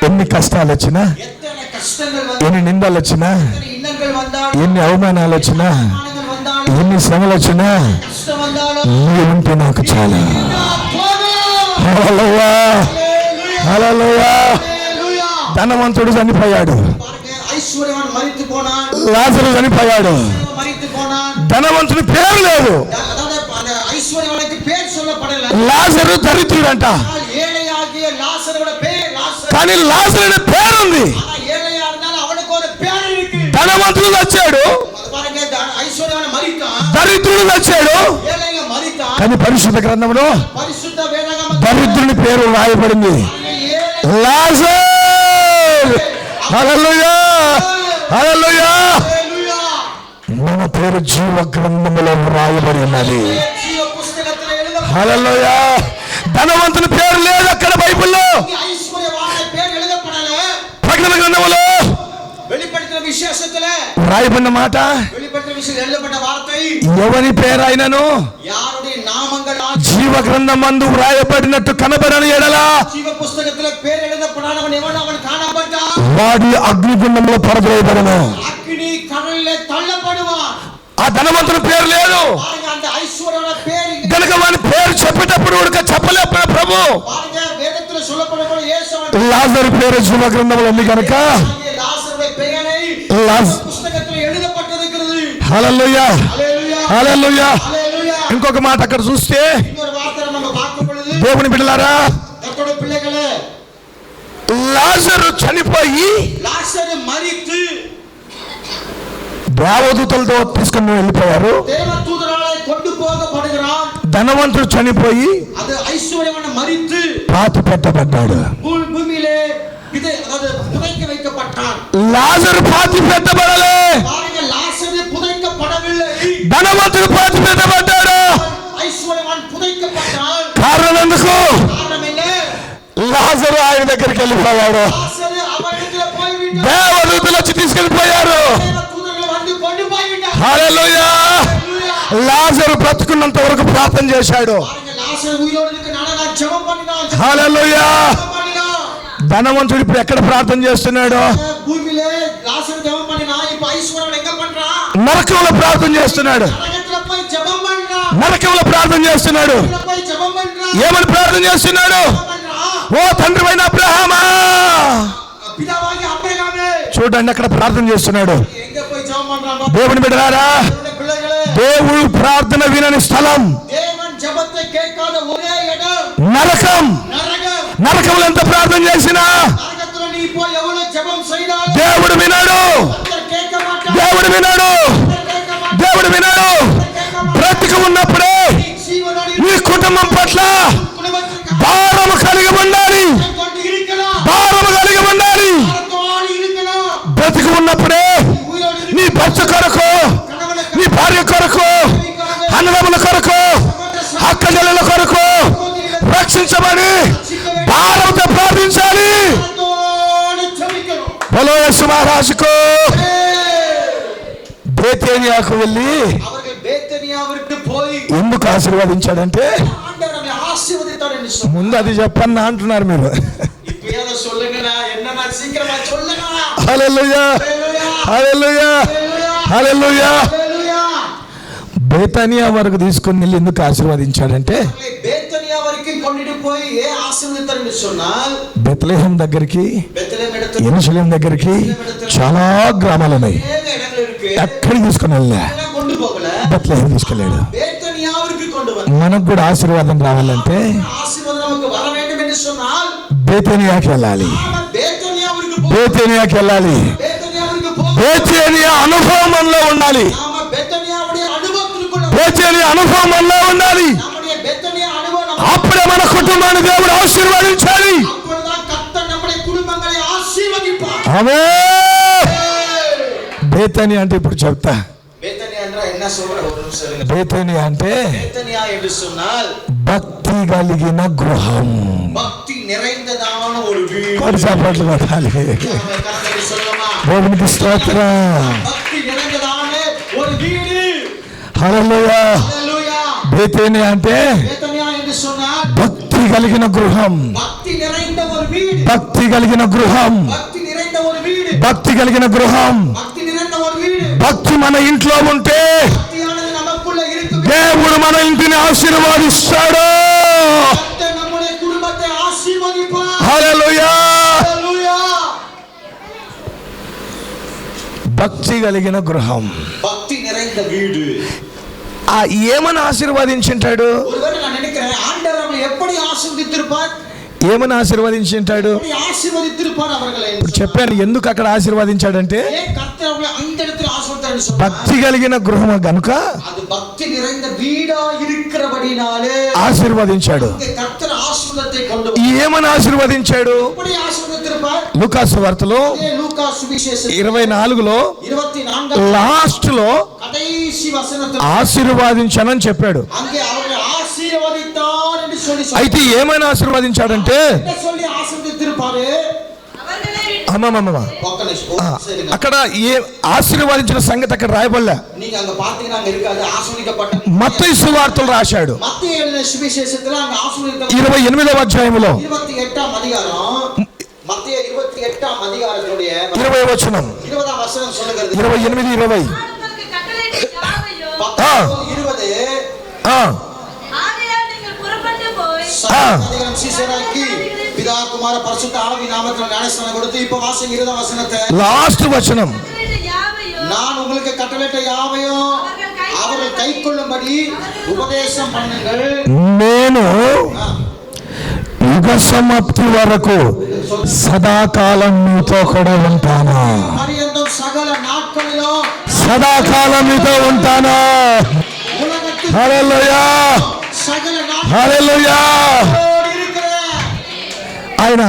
ఎన్ని కష్టాలు వచ్చినా, எத்தனை கஷ்டங்கள் ఎన్ని నిందలు వచ్చినా, எத்தனை இன்னல்கள் வந்தாலும், ఎన్ని అవమానాలు వచ్చినా, அவமானங்கள் வந்தாலும், ఎన్ని శ్రమలు వచ్చినా, கஷ்டம் வந்தாலும், నువ్వు ఉంటే నాకు చాలా. போதும். హల్లెలూయా, హల్లెలూయా, హల్లెలూయా. హల్లెలూయా. ధనవంతుడు చనిపోయాడు, பாருங்க, ஐஸ்வர்யவான் மரித்து போனான், లాజరు చనిపోయాడు. மரித்து போனான். ధనవంతుని పేరు లేదు, அதாவது அந்த ஐஸ்வர்யவானுக்கு பேர் சொல்லப்படல. లాజరు దరిద్రుడంట. ஆனால் ஏழையாகிய லாசரோட பேர் லாசர். కానీ లాజరు పేరుంది. ஆனா ஏழையா இருந்தாலும் அவனுக்கு ஒரு பேர் இருக்கு. ధనవంతుడు వచ్చాడు, அது பாருங்க, ஐஸ்வர்யவான் மரித்தான், దరిద్రుడు వచ్చాడు. ஏழைங்க மரித்தான். కానీ పరిశుద్ధ గ్రంథంలో పరిశుద్ధ వేదగ్రంథం దరిద్రుని పేరు రాయబడింది, ఏలే లాజర్. హల్లెలూయా, హల్లెలూయా. హల్లెలూయా. మన పేరు జీవ గ్రంథములో రాయబడి ఉన్నది. జీవ పుస్తకములో எழுதப்பட்ட హల్లెలూయా. ధనవంతుని పేరు లేదు అక్కడ బైబిల్లో. ఐశ్వర్యవాన్ పేరు எழுதப்படல. ప్రకటన గ్రంథములో வெளிப்படுத்தின விசேஷத்துல రాయబడిన మాట, வெளிப்படுத்தின விசேஷம் எழுதப்பட்ட வார்த்தை, ఎవరి పేరైనను யாருடைய நாமங்கள் జీవ గ్రంథమందు వ్రాయబడినట్టు కనబడని ఎడల జీవ పుస్తకத்துல పేరు எழுதப்படாதவன் எவன் அவன் காணப்பட்டான், వాడి అగ్నిగుండంలో పడద్రోయబడను. అగ్ని கடலிலே தள்ளப்படுவான். ఆ ధనవంతుని పేరు లేదు பாருங்க, அந்த ஐశ్వర్யவான பேர் కనుక వాని పేరు చెప్పేటప్పుడు ఉడక చెప్పలేకపోయిన ప్రభు. பாருங்க, வேதத்துல சொல்லப்படும் இயேசு లాజరు పేరు జీవ గ్రంథంలో ఉంది కనుక லாசருடைய பெயரை లాజ్- పుస్తకத்துல எழுதப்பட்டிருக்கிறது. హల్లెలూయా, హల్లెలూయా, హల్లెలూయా. హల్లెలూయా. ఇంకొక మాట అక్కడ చూస్తే, இன்னொரு வார்த்தை நம்ம பார்க்கும் பொழுது, దేవుని బిడ్డలారా, கர்த்தருடைய பிள்ளைகளே, లాజరు చనిపోయి லாசரு மரித்து దేవదూతలతో తీసుకుని వెళ్ళిపోయారు. தேவதூதராலே கொண்டு போகப்படுகிறான். ధనవంతుడు చనిపోయి அது ஐஸ்வர்யவான் மரித்து పాతి పెట్టబడ్డాడు. பூமியிலே அதாவது புதைக்க வைக்கப்பட்டான். లాజరు పాతి పెట్టబడలే, பாருங்க, லாசரு புதைக்கப்படவில்லை, ధనవంతుడు పాతి పెట్టబడ్డాడు. ஐஸ்வர்யவான் புதைக்கப்பட்டான். కారణం ఎందుకు? காரணம் என்ன? లాజరు ఆయన దగ్గరికి వెళ్ళిపోయాడు, லாசரு அவனிடத்தில் போய்விட்டான். దేవదూతలు వచ్చి తీసుకెళ్ళిపోయారు. தேவதூதர்கள் வந்து கொண்டு போய்விட்டான். హల్లెలూయా. లాజరు బ్రతుకున్నంత వరకు ప్రార్థన చేశాడు. பாருங்க, லாசரு உயிரோடு இருக்க நானா ஜெபம் பண்ணினான், హల్లెలూయా. ஜெபம் பண்ணினான். ధనవంతుడు ఇప్పుడు ఎక్కడ ప్రార్థన చేస్తున్నాడు? பூமியிலே லாசரு ஜெபம் பண்ணினான். இப்ப ஐஸ்வர்யவான் எங்க பண்றான்? నరకంలో ప్రార్థన చేస్తున్నాడు. நரகத்துல போய் ஜெபம் பண்றான். నరకంలో ప్రార్థన చేస్తున్నాడు. நரகத்துல போய் ஜெபம் பண்றான். ఏమని ప్రార్థన చేస్తున్నాడు? ஜெபம் பண்றான். ఓ తండ్రి అయిన అబ్రహామా, பிதாவாகிய அபிரகாமே, చూడండి అక్కడ ప్రార్థన చేస్తున్నాడు. எங்க போய் ஜெபம் பண்றான் பாருங்க. దేవుని బిడ్డలారా, தேவனுடைய பிள்ளைகளே, దేవుడు ప్రార్థన వినని స్థలం தேவன் ஜெபத்தை கேட்காத ஒரே இடம் నరకం. நரகம். నరకంలో ఎంత ప్రార్థన చేసినా நரகத்துல நீ போய் எவ்வளவு ஜெபம் செய்தாலும் దేవుడు వినాడు, கர்த்தர் கேட்க மாட்டார். దేవుడు వినాడు, கர்த்தர் கேட்க மாட்டார். దేవుడు వినాడు. கேட்க மாட்டார். బ్రతికి ఉన్నప్పుడే நீ ஜீவனோடு నీ కుటుంబం పట్ల குடும்பத்திற்கு భారము కలిగి ఉండాలి, கொண்டு இருக்கலாம். భారము కలిగి ఉండాలి. பாரத்தோடு இருக்கலாம். బ్రతికి ఉన్నప్పుడే உயிரோடு నీ భర్త కొరకు, கணவனுக்கு నీ భార్య కొరకు, అన్నదమ్ముల కొరకు, అక్క చెల్లెల కొరకు రక్షించబడి భారత ప్రార్థించాలి. பாரத்தோடு ஜெபிக்கணும். బలో యేసు మహారాజుకు. బేతేనియాకు వెళ్ళి அவர்கள் பேத்தனியாவிற்கு போய் ఎందుకు ఆశీర్వదించాడంటే, ஆண்டவர் நம்மை ஆசீர்வதித்தார். என்று சொன்னார். ముందు అది చెప్పన్నా అంటున్నారు మీరు. இப்ப ஏதோ சொல்லுங்கடா, என்னன்னா சீக்கிரமா சொல்லுங்க. హల్లెలూయా, హల్లెలూయా, హల్లెలూయా. బేతనియా వరకు తీసుకొని వెళ్ళి ఎందుకు ఆశీర్వదించాడంటే, బేతనియా వరకు కొన్నిటి పోయి ఏ ఆశీర్వదించారని சொன்னால், బెత్లెహేం దగ్గరికి, బెత్లెహేం இடத்துல, యెరూషలేం దగ్గరికి చాలా గ్రామాలు ఉన్నాయి. అనేక இடங்கள் இருக்கு. ఎక్కడికి తీసుకొని వెళ్ళా, கொண்டு போகல, బెత్లెహేం తీసుకెళ్ళాడు. బేతనియా వరకు கொண்டு வந்தார். మనకు కూడా ఆశీర్వాదం రావాలంటే ఆశీర్వాదం நமக்கு வர வேண்டும் என்று சொன்னால் బేతనియాకి వెళ్ళాలి, బేతనియా వరకు పో, బేతనియాకి వెళ్ళాలి. బేతనియా వరకు పో. బేతనియా అనుభవం మనలో ఉండాలి, நாம బేతనియాவுடைய అనుభవத்துக்குள்ள, బేతనియా అనుభవం మనలో ఉండాలి. நம்முடைய బేతనియా అనుభవం, అప్పుడే మన కుటుంబాన్ని దేవుడు ఆశీర్వదించాలి. அப்பொழுதுதான் கர்த்தர் நம்முடைய குடும்பங்களை ஆசீர்வதிப்பார். ఆమేన్. బేతనియా అంటే ఇప్పుడు చెప్తా. బేతనియా అంటే என்ன சொல்ற, ஒரு நிமிஷம் இருங்க. బేతనియా అంటే బేతనియా என்று சொன்னால் భక్తి కలిగిన గృహం. భక్తి நிறைந்ததான ஒரு வீடு. పరిచయాలు కొట్టాలి. கர்த்தர் சொல்லுமா, దేవునికి స్తోత్రం. భక్తి நிறைந்ததான ஒரு வீடு. హల్లెలూయా. హల్లెలూయా. బేతనియా అంటే బేతనియా என்று சொன்னால் భక్తి కలిగిన గృహం, భక్తి நிறைந்த ஒரு வீடு. భక్తి కలిగిన గృహం, భక్తి நிறைந்த ஒரு வீடு. భక్తి కలిగిన గృహం. భక్తి நிறைந்த ஒரு வீடு. భక్తి మన ఇంట్లో ఉంటే భక్తిயானது நமக்குள்ள இருக்கு. దేవుడు మన ఇంటిని ఆశీర్వదిస్తాడు. கர்த்தர் நம்முடைய குடும்பத்தை ஆசீர்வதிப்பார். హల్లెలూయా. హల్లెలూయా. భక్తి కలిగిన గృహం. భక్తి நிறைந்த வீடு. ఆ ఏమని ఆశీర్వదించింటాడు? ஒருவேளை நான் நினைக்கிறேன், ஆண்டவர் அவர்களை எப்படி ஆசீர்வதித்திருப்பார், ఏమని ఆశీర్వదించింటాడు? எப்படி ஆசீர்வதித்திருப்பார் அவர்களை. ఇప్పుడు చెప్పాను ఎందుకు అక్కడ ఆశీర్వదించాడంటే, ஏன் கர்த்தர் அவர்களை அந்த இடத்துல ஆசீர்வதித்தார்னு சொன்னார்? భక్తి కలిగిన గృహం గనుక அது பக்தி நிறைந்த வீடா இருக்கிறபடினாலே ఆశీర్వదించాడు. அங்கே கர்த்தர் ஆசீர்வாதத்தை கொண்டு வந்தார். ఏమని ఆశీర్వదించాడు? எப்படி ఆశీర్వదిத்திருப்பார்? లూకాసు వార్తలో அதே லூக்கா சுவிசேஷம் 24లో 24 లాస్ట్ లో கடைசி வசனத்தில் ఆశీర్వదించానని చెప్పాడు. அங்கே அவரை ஆசீர்வதித்தார் என்று சொல்லி అయితే ఏమైనా ఆశీర్వదించాడంటే, என்ன சொல்லி ఆశీర్వదిத்திருப்பாரு? అమ్మమ్మ ఒక్క నిమిషం சரிங்க. అక్కడ ఏ ఆశీర్వదించిన సంగతి అక్కడ రాయబడలే. நீங்க அங்க பாத்தீங்கன்னா అங்க இருக்காது ఆశీర్వదించబడ్డ. మత్తయి సువార్తలు రాశాడు మత్తయి எழுதின சுவிசேஷத்துல అங்க ఆశీర్వదిత 28వ అధ్యాయములో 28ஆம் அதிகாரம், மத்தேயு 28ஆம் அதிகாரத்துடைய 20వ వచనం, 20ஆம் வசனம் சொல்லுகிறது. 28, 20. 20 அதிகாரம் சீசராக்கி பிதா குமார பரிசுத்த ஆவி நாமத்தில் ஞானஸ்நானம் கொடுத்து இப்ப வாசிங்க 20ஆம் வசனத்தை. లాస్ట్ వచనం, நான் உங்களுக்கு கட்டளையிட்ட யாவையும் அவர்கள் கைக்கொள்ளும்படி உபதேசம் பண்ணுங்கள். నేను యుగ సమాప్తి వరకు సదాకాలం మీతో కూడా ఉంటాను. பரியந்தம் சகல நாட்களிலும் సదాకాలం మీతో ఉంటాను. உலகத்தில் హల్లెలూయా, சகல హల్లెలూయా. நாட்களோடு இருக்கிறேன். ఆయన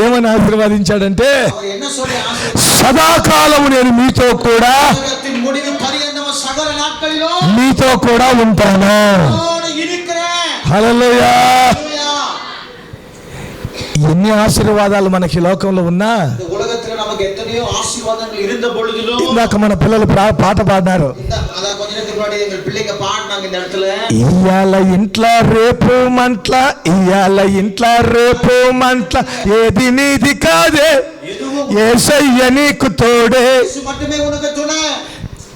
ఏమని ఆశీర్వదించాడంటే, அவர் என்ன சொல்லி ஆசீர்வதித்தார்? సదాకాలము నేను మీతో కూడా உலகத்தின் முடிவு பரியந்தம் சகல நாட்களிலும் మీతో కూడా ఉంటాను. உங்களோடு இருக்கிறேன். హల్లెలూయా. ஹல்லேலூயா. ఎన్ని ఆశీర్వాదాలు మనకి ఈ లోకంలో ఉన్నా, இந்த உலகத்துல நமக்கு எத்தனையோ ஆசீர்வாதங்கள் இருந்த பொழுதிலும் ఇందాక మన పిల్లలు పాట పాడినారు, அதான் கொஞ்ச நேரத்துக்கு முன்னாடி எங்கள் பிள்ளைங்க பாடினாங்க இந்த இடத்துல. ఇయ్యాల ఇంట్ల రేపు మంట్ల, ఇయ్యాల ఇంట్ల రేపు మంట్ల, ఏది నీది కాదే எதுவும் యేసయ్య నీకు తోడే. இயேசு மட்டுமே உனக்கு துணை.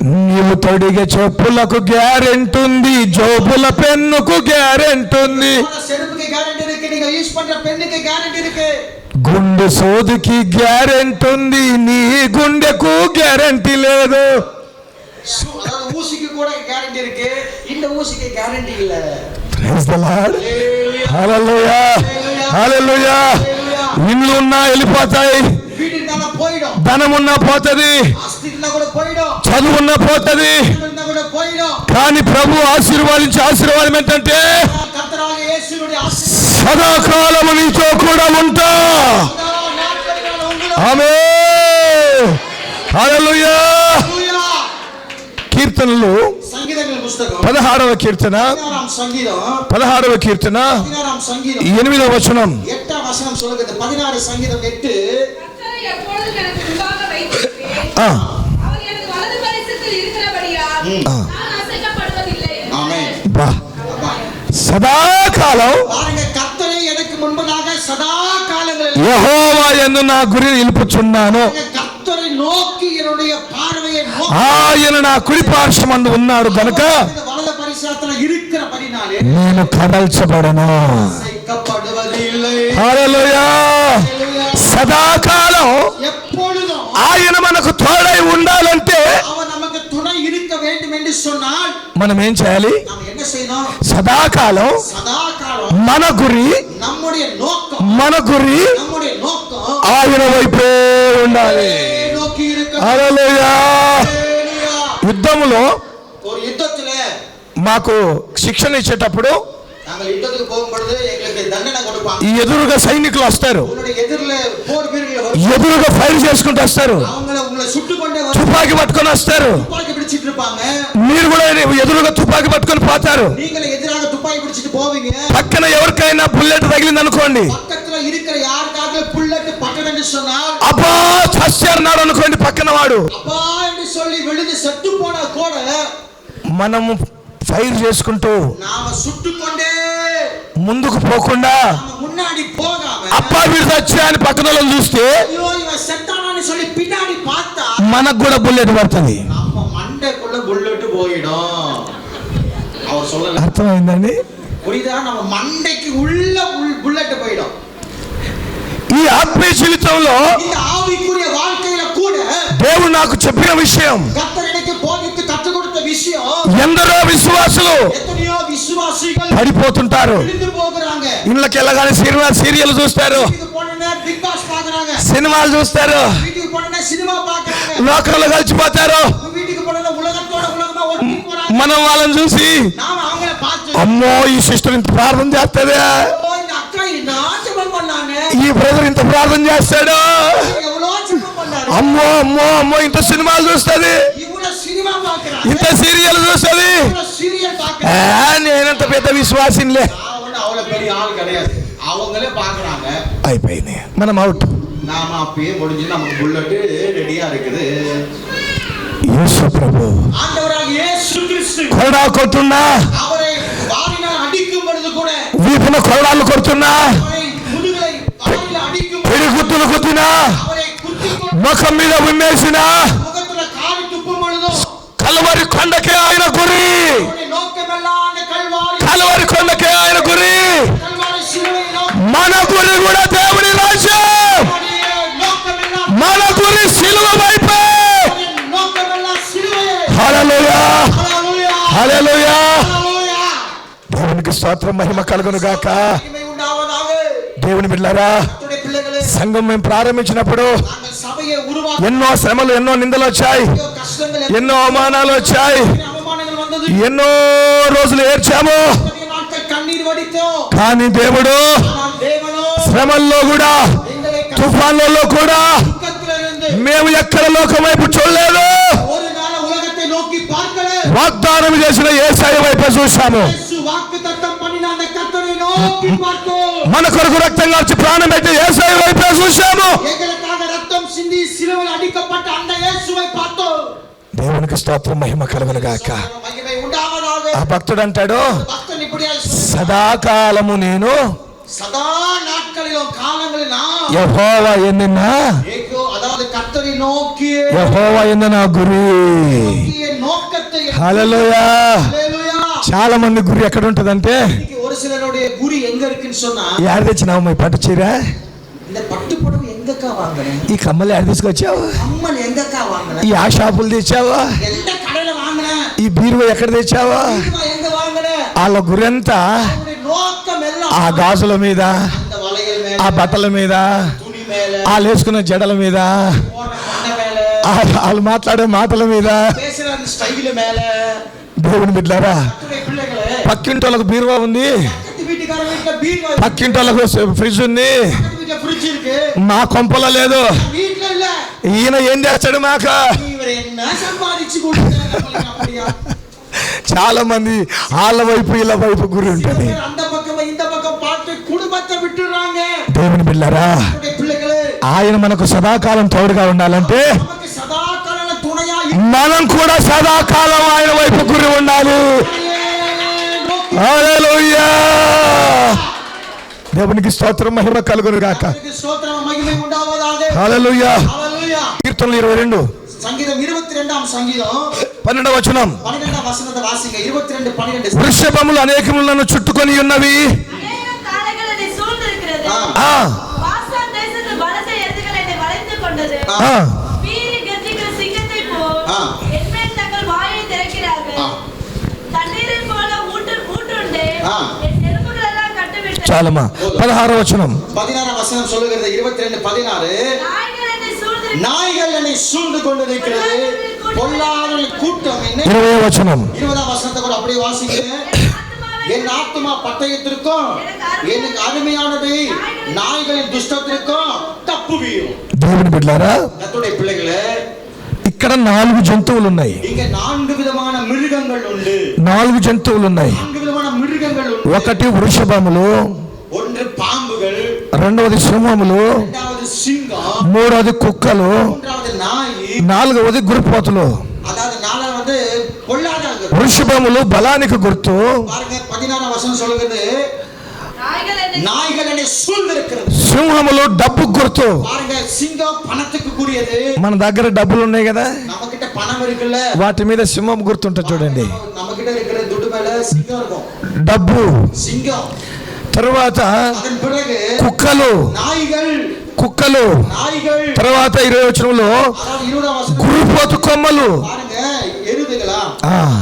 నీవు తొడిగే చెప్పులకు గ్యారెంటీ ఉంది, జోబుల పెన్నుకు గ్యారెంటీ ఉంది, செருப்புக்கு கேரண்டி இருக்கு, நீங்க யூஸ் பண்ற பெண்ணுக்கு கேரண்டி இருக்கு, గుండె సోదికి గ్యారెంటీ ఉంది, నీ గుండెకు గ్యారెంటీ లేదు. அதாவது ஊசிக்கு கூட கேரண்டி இருக்கு, இந்த ஊசிக்கு கேரண்டி இல்ல. Praise the Lord. హల్లెలూయా, హల్లెలూయా. ఇండ్లు ఉన్నా వెళ్ళిపోతాయి, வீடு இருந்தா போய்டும், ధనం ఉన్నా పోతది, ஆஸ்தி இருந்தா கூட போய்டும், చదువున్నా పోతది. இருந்தா கூட పోய்டும். కానీ ప్రభు ఆశీర్వాదించే ఆశీర్వాదం ఏంటంటే, கர்த்தராகிய இயேசுவுடைய ஆசீர்వాதம் సదాకాలము నీతో కూడా ఉంటా. நாட்களில் உங்களுக்கு. ఆమేన్, హల్లెలూయా. ஹல்லேலூயா. కీర్తనలు సంగీతங்கள் పుస్తకం 16వ కీర్తన, 16ஆம் சங்கீதம், 16వ కీర్తన 16ஆம் சங்கீதம் 8వ వచనం. 8ஆம் வசனம் சொல்லுகிறது. 16 சங்கீதம் 8. கர்த்தரை எப்பொழுதும் எனக்கு முன்பாக வைத்திருப்பேன். ఆ, அவர் எனக்கு வலது பரிசத்தில் இருக்கிறபடியால் நான் அசைக்கப்படுவதில்லை. ஆமென். బా, அப்பா, సదాకాలం பாருங்க, கர்த்தரை எனக்கு முன்பதாக சதா காலங்களில் యెహోవా యందు నా గురి నిలుపుచున్నాను. கர்த்தரை நோக்கி என்னுடைய பார்வையை நோக்கி ఆయన నా కుడి పార్శ్వమందు ఉన్నాడు గనుక வலது பரிசாத்துல இருக்கிறபடினாலே నేను కదల్చబడను. అసైకப்படுవదిல்லை. హల్లెలూయా. సదాకాలం எப்பொழுதும் ఆయన మనకు తోడై ఉండాలంటే அவன் நமக்கு துணை இருக்க வேண்டும் என்று சொன்னால் మనం ఏం చేయాలి? நாம் என்ன செய்யணும்? సదాకాలం సదాకాలం మన గురి நம்முடைய நோக்கம் நம்முடைய நோக்கம் ఆయన వైపే ఉండాలి. நோக்கி இருக்க. హల్లెలూయా. హల్లెలూయా. యుద్ధములో ஒரு யுத்தத்துல మాకు శిక్షణ ఇచ్చేటప్పుడు நாங்கள் யுத்தத்துக்கு போகும்பொழுது எங்களுக்கு தண்டனை கொடுப்பாங்க. ఈ ఎదురుగా సైనికులు వస్తారు, உங்களுடைய ఎదురుல పోర్ వీరులు ఎదురుగా ఫైర్ చేసుకుంటూ వస్తారు, உங்களை சுட்டுకొండే తుపాకీ పట్టుకొని వస్తారు. துப்பாக்கி பிடிச்சிட்டு இருப்பாங்க. మీరు కూడా ఎదురుగా తుపాకీ పట్టుకొని పోతారు. நீங்களே எதிராக துப்பாக்கி பிடிச்சிட்டு போவீங்க. పక్కన ఎవరికైనా బుల్లెట్ తగిలింది అనుకోండి, பக்கத்துல இருக்கிற யாருக்காக புல்லட் பட்டனன்னு சொன்னால் అబ్బా చచ్చారన్నాడు అనుకోండి పక్కన వాడు, அப்பா என்று சொல்லி விழுந்து செத்து போனா கூட మనము ఫైర్ చేసుకుంటూ நாம சுட்டுకొండే ముందుకు పోకుండా நாம முன்னாடி போகாம అబ్బా వీడు చచ్చా అని పక్కన వాళ్ళని చూస్తే ஐயோ இவன் செத்தானான்னு சொல்லி பின்னாடி பார்த்தா మనకు కూడా బుల్లెట్ పడుతుంది. நம்ம மண்டைக்குள்ள புல்லட் போயிடும். அவர் சொல்லல, అర్థమైందండి? புரியுதா? நம்ம மண்டைக்கு உள்ள புல்லட் போயிடும். ఈ ఆత్మీయ జీవితంలో இந்த ஆவிக்குரிய வாழ்க்கையில கூட దేవుడు నాకు చెప్పిన విషయం, கர்த்தர் எனக்கு போதித்து கற்றுக் கொடுத்த விஷயம், ఎందరో విశ్వాసులు எத்தனையோ விசுவாசிகள் పడిపోతుంటారు. விழுந்து போகிறாங்க. ఇళ్ళకి వెళ్ళగానే సీరియల్ చూస్తారు, வீட்டுக்கு போனோடனே பிக் பாஸ் பாக்குறாங்க, సినిమాలు చూస్తారు, வீட்டுக்கு போனோடனே సినిమా பாக்குறாங்க, లోకంలో కలిసిపోతారు. வீட்டுக்கு போனோடனே உலகத்தோட உலகமா ஒட்டி போறாங்க. మనం వాళ్ళని చూసి நாம அவங்கள பார்த்து అమ్మో ఈ సిస్టర్ ఇంత ప్రార్థన చేస్తుంది, ஓ, இந்த அக்கா என்ன ஜெபம் பண்ணாங்க, ఈ బ్రదర్ ఇంత ప్రార్థన చేస్తాడు, எவ்வளவு ஜெபம் பண்ணாரு, అమ్మో అమ్మో అమ్మో ఇంత సినిమాలు చూస్తుంది, இவ்வளவு సినిమా பாக்குறாங்க, ఇంత సీరియల్ చూస్తుంది. இவ்வளவு சீரியல் பாக்குறாங்க. నేనంత పెద్ద విశ్వాసినిలే. அவ்வளவு பெரிய ஆள் கிடையாது, அவங்களே பாக்குறாங்க. అయిపోయింది, మనం అవుట్. நாம அப்பயே முடிஞ்சு நமக்கு புல்லட் ரெடியா இருக்குது. యేసు ప్రభు ஆண்டவராக இயேசு கிறிஸ்து కొరడా కొడుతున్నా, அவரை வாரினால் அடிக்கும் பொழுது கூட, వీపున కొరడాలు కొడుతున్నా, அவரை முதுகலை வாரில் அடிக்கும் பொழுது, పిడి గుర్తులు కుట్టినా, அவரை குத்திக் ముఖం మీద ఉమ్మేసిన முகத்துல காரி துப்பும் பொழுதும் కలవరి కొండకే ఆయన గురి, அவருடைய நோக்கமெல்லாம் அந்த கல்வாரி కలవరి కొండకే ఆయన గురి. கல்வாரி சிலுவையை நோக்கி, మన గురి కూడా దేవుని రాజ్యం, அவருடைய நோக்கமெல்லாம் మన గురి సిలువ వైపే. அவருடைய நோக்கமெல்லாம் சிலுவையே. హల్లెలూయా, ஹல்லேலூயா, హల్లెలూయా. ஹல்லேலூயா. దేవునికి స్తోత్రం, మహిమ కలుగును గాక. மகிமை உண்டாவதாக. దేవుని బిడ్డలారా, கர்த்தருடைய பிள்ளைகளே, సంఘం మేము ప్రారంభించినప్పుడు நாங்கள் சபையை உருவாக்க ఎన్నో శ్రమలు, ఎన్నో నిందలు వచ్చాయి, கஷ்டங்கள், ఎన్నో అవమానాలు వచ్చాయి, அவமானங்கள் வந்தது. ఎన్నో రోజులు ఏడ్చాము. எத்தனை நாட்கள் கண்ணீர் வடித்தோம். కానీ దేవుడు நாம் தேவனோ శ్రమల్లో కూడా, எங்களை తుఫాన్లలో కూడా கஷ்டத்திலிருந்து మేము ఎక్కడ లోకం వైపు చూడలేదు, ஒரு நாள் உலகத்தை நோக்கி பார்க்கல. వాగ్దానం చేసిన యేసయ్య వైపు చూశాము. இயேசு வாக்குத்தத்தம் பண்ணின அந்த கர்த்தரை நோக்கி பார்த்தோம். మన కొరకు రక్తం కాల్చి ప్రాణం పెట్టి యేసయ్య వైపు చూశాము. எங்களுக்காக ரத்தம் சிந்தி சிலுவையில் அடிக்கப்பட்ட அந்த இயேசுவை பார்த்தோம். దేవునికి స్తోత్రం, మహిమ కలుగును గాక. மகிமை உண்டாவதாக. ఆ భక్తుడు అంటాడు, பக்தன் இப்படியா சொல்றான், సదాకాలము నేను சதா நாட்களிலும் காலங்களில் நான் యెహోవా ఎన్నినా, ஏகோ, அதாவது கர்த்தரை நோக்கிய యెహోవా ఎన్న నా గురి. நோக்கத்தை. హల్లెలూయా. ஹல்லேலூயா. చాలా మంది గురి ఎక్కడ ఉంటదంటే, இன்னைக்கு ஒரு சிலருடைய குறி எங்க இருக்குன்னு சொன்னா, యాడ తెచ్చినావు మీ పట్టు చీర, இந்த பட்டு புடவை எங்கக்கா வாங்குறேன், ఈ కమ్మలు యాడ తీసుకొచ్చావు, கம்மல் எங்கக்கா வாங்குறேன், ఈ ఆ షాపులు తెచ్చావా, எந்த கடையில வாங்குறேன், ఈ బీరువా ఎక్కడ తెచ్చావా. எங்க வாங்குறேன். వాళ్ళ గురి అంతా அவருடைய நோக்கம் எல்லாம் ఆ గాజుల మీద, அந்த வளையல் மேல, ఆ బట్టల మీద, துணி மேல, వాళ్ళు వేసుకున్న జడల మీద, போன பண்ண மேல, వాళ్ళు మాట్లాడే మాటల మీద. பேசுற அந்த ஸ்டைல் மேல. దేవుని బిడ్డలారా, கர்த்தருடைய பிள்ளைகளே, పక్కింటోళ్ళకు బీరువా ఉంది, பக்கத்து வீட்டுக்கார வீட்டுல பீர் வாங்கி, పక్కింటోళ్ళకు ఫ్రిడ్జ్ ఉంది, பக்கத்து வீட்டுல ஃப்ரிட்ஜ் இருக்கு, మా కొంపలో లేదు. வீட்டுல இல்ல. ఈయన ఏం చేస్తాడు మాక. இவர் என்ன சம்பாதிச்சு கொடுத்தாரு அப்படியா? చాలా మంది వాళ్ళ వైపు వీళ్ళ వైపు గురి ఉంటుంది. அந்த பக்கம் இந்த பக்கம் பார்த்து குடும்பத்தை விட்டுறாங்க. దేవుని బిడ్డలారా, கர்த்தருடைய பிள்ளைகளே, ఆయన మనకు సదాకాలం తోడుగా ఉండాలంటే நமக்கு சதா கால துணையா మనం కూడా సదాకాలం ఆయన వైపు గురి ఉండాలి. நோக்கி హల్లెలూయా. దేవునికి స్తోత్రం, మహిమ కలుగును గాక. அவருக்கு ஸ்தோத்திரம் மகிமை உண்டாவதாக. హల్లెలూయా. హల్లెలూయా. కీర్తనలు 22 సంగీతం 22వ సంగీతం 12వ వచనం. 12వ వచనத்தை వాసింగ 22:12. వృషభములు అనేకములు నన్ను చుట్టుకొని ఉన్నవి. அநேக காளைகள் என்னை சூழ்ந்திருக்கிறது. பாசான் தேசத்து பலத்த எருதுகள் என்னை வளைந்து கொண்டது. வீரி கர்ஜிக்கிற சிங்கத்தை போல் என்மேல் தங்கள் வாயை திறக்கிறார்கள். தண்ணீரை போல ஊற்றுண்டே என் எலும்புகள் எல்லாம் கட்டுவிட்டது. చాలమ్మా. 16వ వచనం. 16వ వచనం சொல்லுகிறது 22:16. நாய்கள் என்னை சூழ்ந்து கொண்டிருக்கிறது, பொல்லாதவர்கள் கூட்டம் என்னை. 20వ వచనం. 20వ వచனத்தை கூட அப்படியே வாசிங்க. என் ஆத்துமா பட்டயத்திற்கும் எனக்கு அருமையானது நாய்களின் துஷ்டத்திற்கும் தப்புவியும். దేవుని బిడ్డలారా, கர்த்தருடைய பிள்ளைகளே, ఇక్కడ 4 జంతువులు ఉన్నాయి. இங்க 4 విధమైన మిరుగங்கள் ఉంది. 4 జంతువులు ఉన్నాయి. 4 విధమైన మిరుగங்கள் ఉంది. ఒకటి వృషభములు, ஒன்று பாம்புகள், రెండవది సింహములు, இரண்டாவது சிங்கம், మూడవది కుక్కలు, மூன்றாவது நாய், నాలుగవది గురుపోతులు. அதாவது நாலாவது வந்து பொல்லாதவர்கள். వృషభములు బలానికి గుర్తు. பாருங்க 16వ வசனம் சொல்லுகிறது நாய்கள் என்னை சூழ்ந்திருக்கிறது. సింహములు డబ్బు గుర్తు. பாருங்க சிங்கம் பணத்துக்கு கூடியது. మన దగ్గర డబ్బులు ఉన్నాయి కదా, நம்மகிட்ட பணம் இருக்குல்ல, వాటి మీద సింహం గుర్తుంటుంది చూడండి. நம்மகிட்ட இருக்கிற దుడ్డు மேல சிங்கம் இருக்கும், డబ్బు. சிங்கம். తర్వాత அதன் பிறகு కుక్కలు, நாய்கள், కుక్కలు. நாய்கள். తర్వాత 20వ వచనంలో அதாவது 20వ வசனம் గురుపోతు కొమ్మలు. பாருங்க எருதுகளா.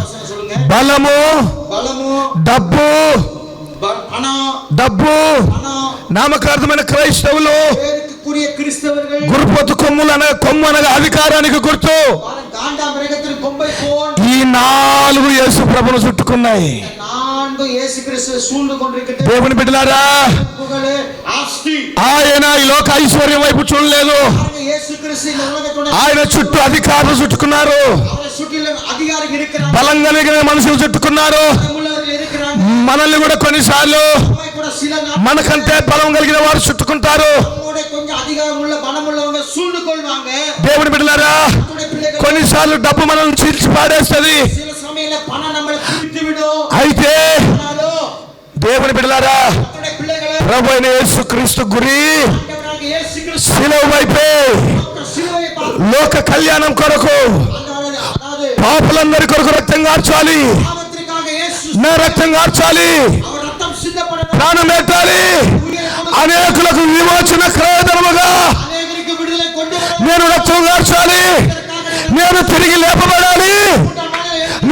வசனம் சொல்லுங்க. బలము, பலமு, డబ్బు, பணம், డబ్బు. பணம். నామకార్థమైన క్రైస్తవులు பேருக்குரிய கிறிஸ்தவர்கள் గురుపోతు కొమ్ములు అనగా కొమ్ము అనగా అధికారానికి గుర్తు. பாருங்க காண்டாமிருகத்தின் கொம்பை போல் ఈ 4 యేసు ప్రభువును చుట్టుకున్నాయి. 4 இயேசு கிறிஸ்துவை சூழ்ந்து கொண்டிருக்கிறது. దేవుని బిడ్డలారా, புகழே, ஆஸ்தி. ఆయన ఈ లోక ఐశ్వర్యం వైపు చూడలేదు. பாருங்க இயேசு கிறிஸ்து இந்த உலகத்தோட ఆయన చుట్టూ అధికారులు చుట్టుకున్నారు, அவரை சுற்றிலும் அதிகாரிகள் இருக்கிறாங்க, బలం కలిగిన మనుషులు చుట్టుకున్నారు. உள்ளவர்கள் இருக்கிறாங்க. మనల్ని కూడా కొన్నిసార్లు நம்மை கூட சில మనకంటే బలం కలిగిన వారు చుట్టుకుంటారు. நம்மோட கொஞ்சம் அதிகாரம் உள்ள பணம் உள்ளவங்க சூழ்ந்து கொள்வாங்க. దేవుని బిడ్డలారా, நம்முடைய பிள்ளைகள் కొన్నిసార్లు డబ్బు మనల్ని చీల్చి పాడేస్తుంది. சில சமயத்துல பணம் நம்மளை பிடித்து விடும். అయితే ஆனாலும் దేవుని బిడ్డలారా, நம்முடைய பிள்ளைகளை ప్రభు అయిన యేసుక్రీస్తు గురి ஆண்டவராக இயேசு கிறிஸ்து శిలువ వైపే, சிலுவையை பார்த்து లోక కళ్యాణం కొరకు, அதாவது పాపులందరి కొరకు రక్తం కార్చాలి, பாவத்திற்காக இயேசு నా రక్తం కార్చాలి, அவர் ரத்தம் சிந்தப்படணும், ప్రాణం పెట్టాలి, உயிரை கொடுத்து అనేకులకు విమోచన క్రయధనముగా அநேகருக்கு விடுதலை கொண்டு வர నేను రక్తం కార్చాలి, నేను తిరిగి లేపబడాలి,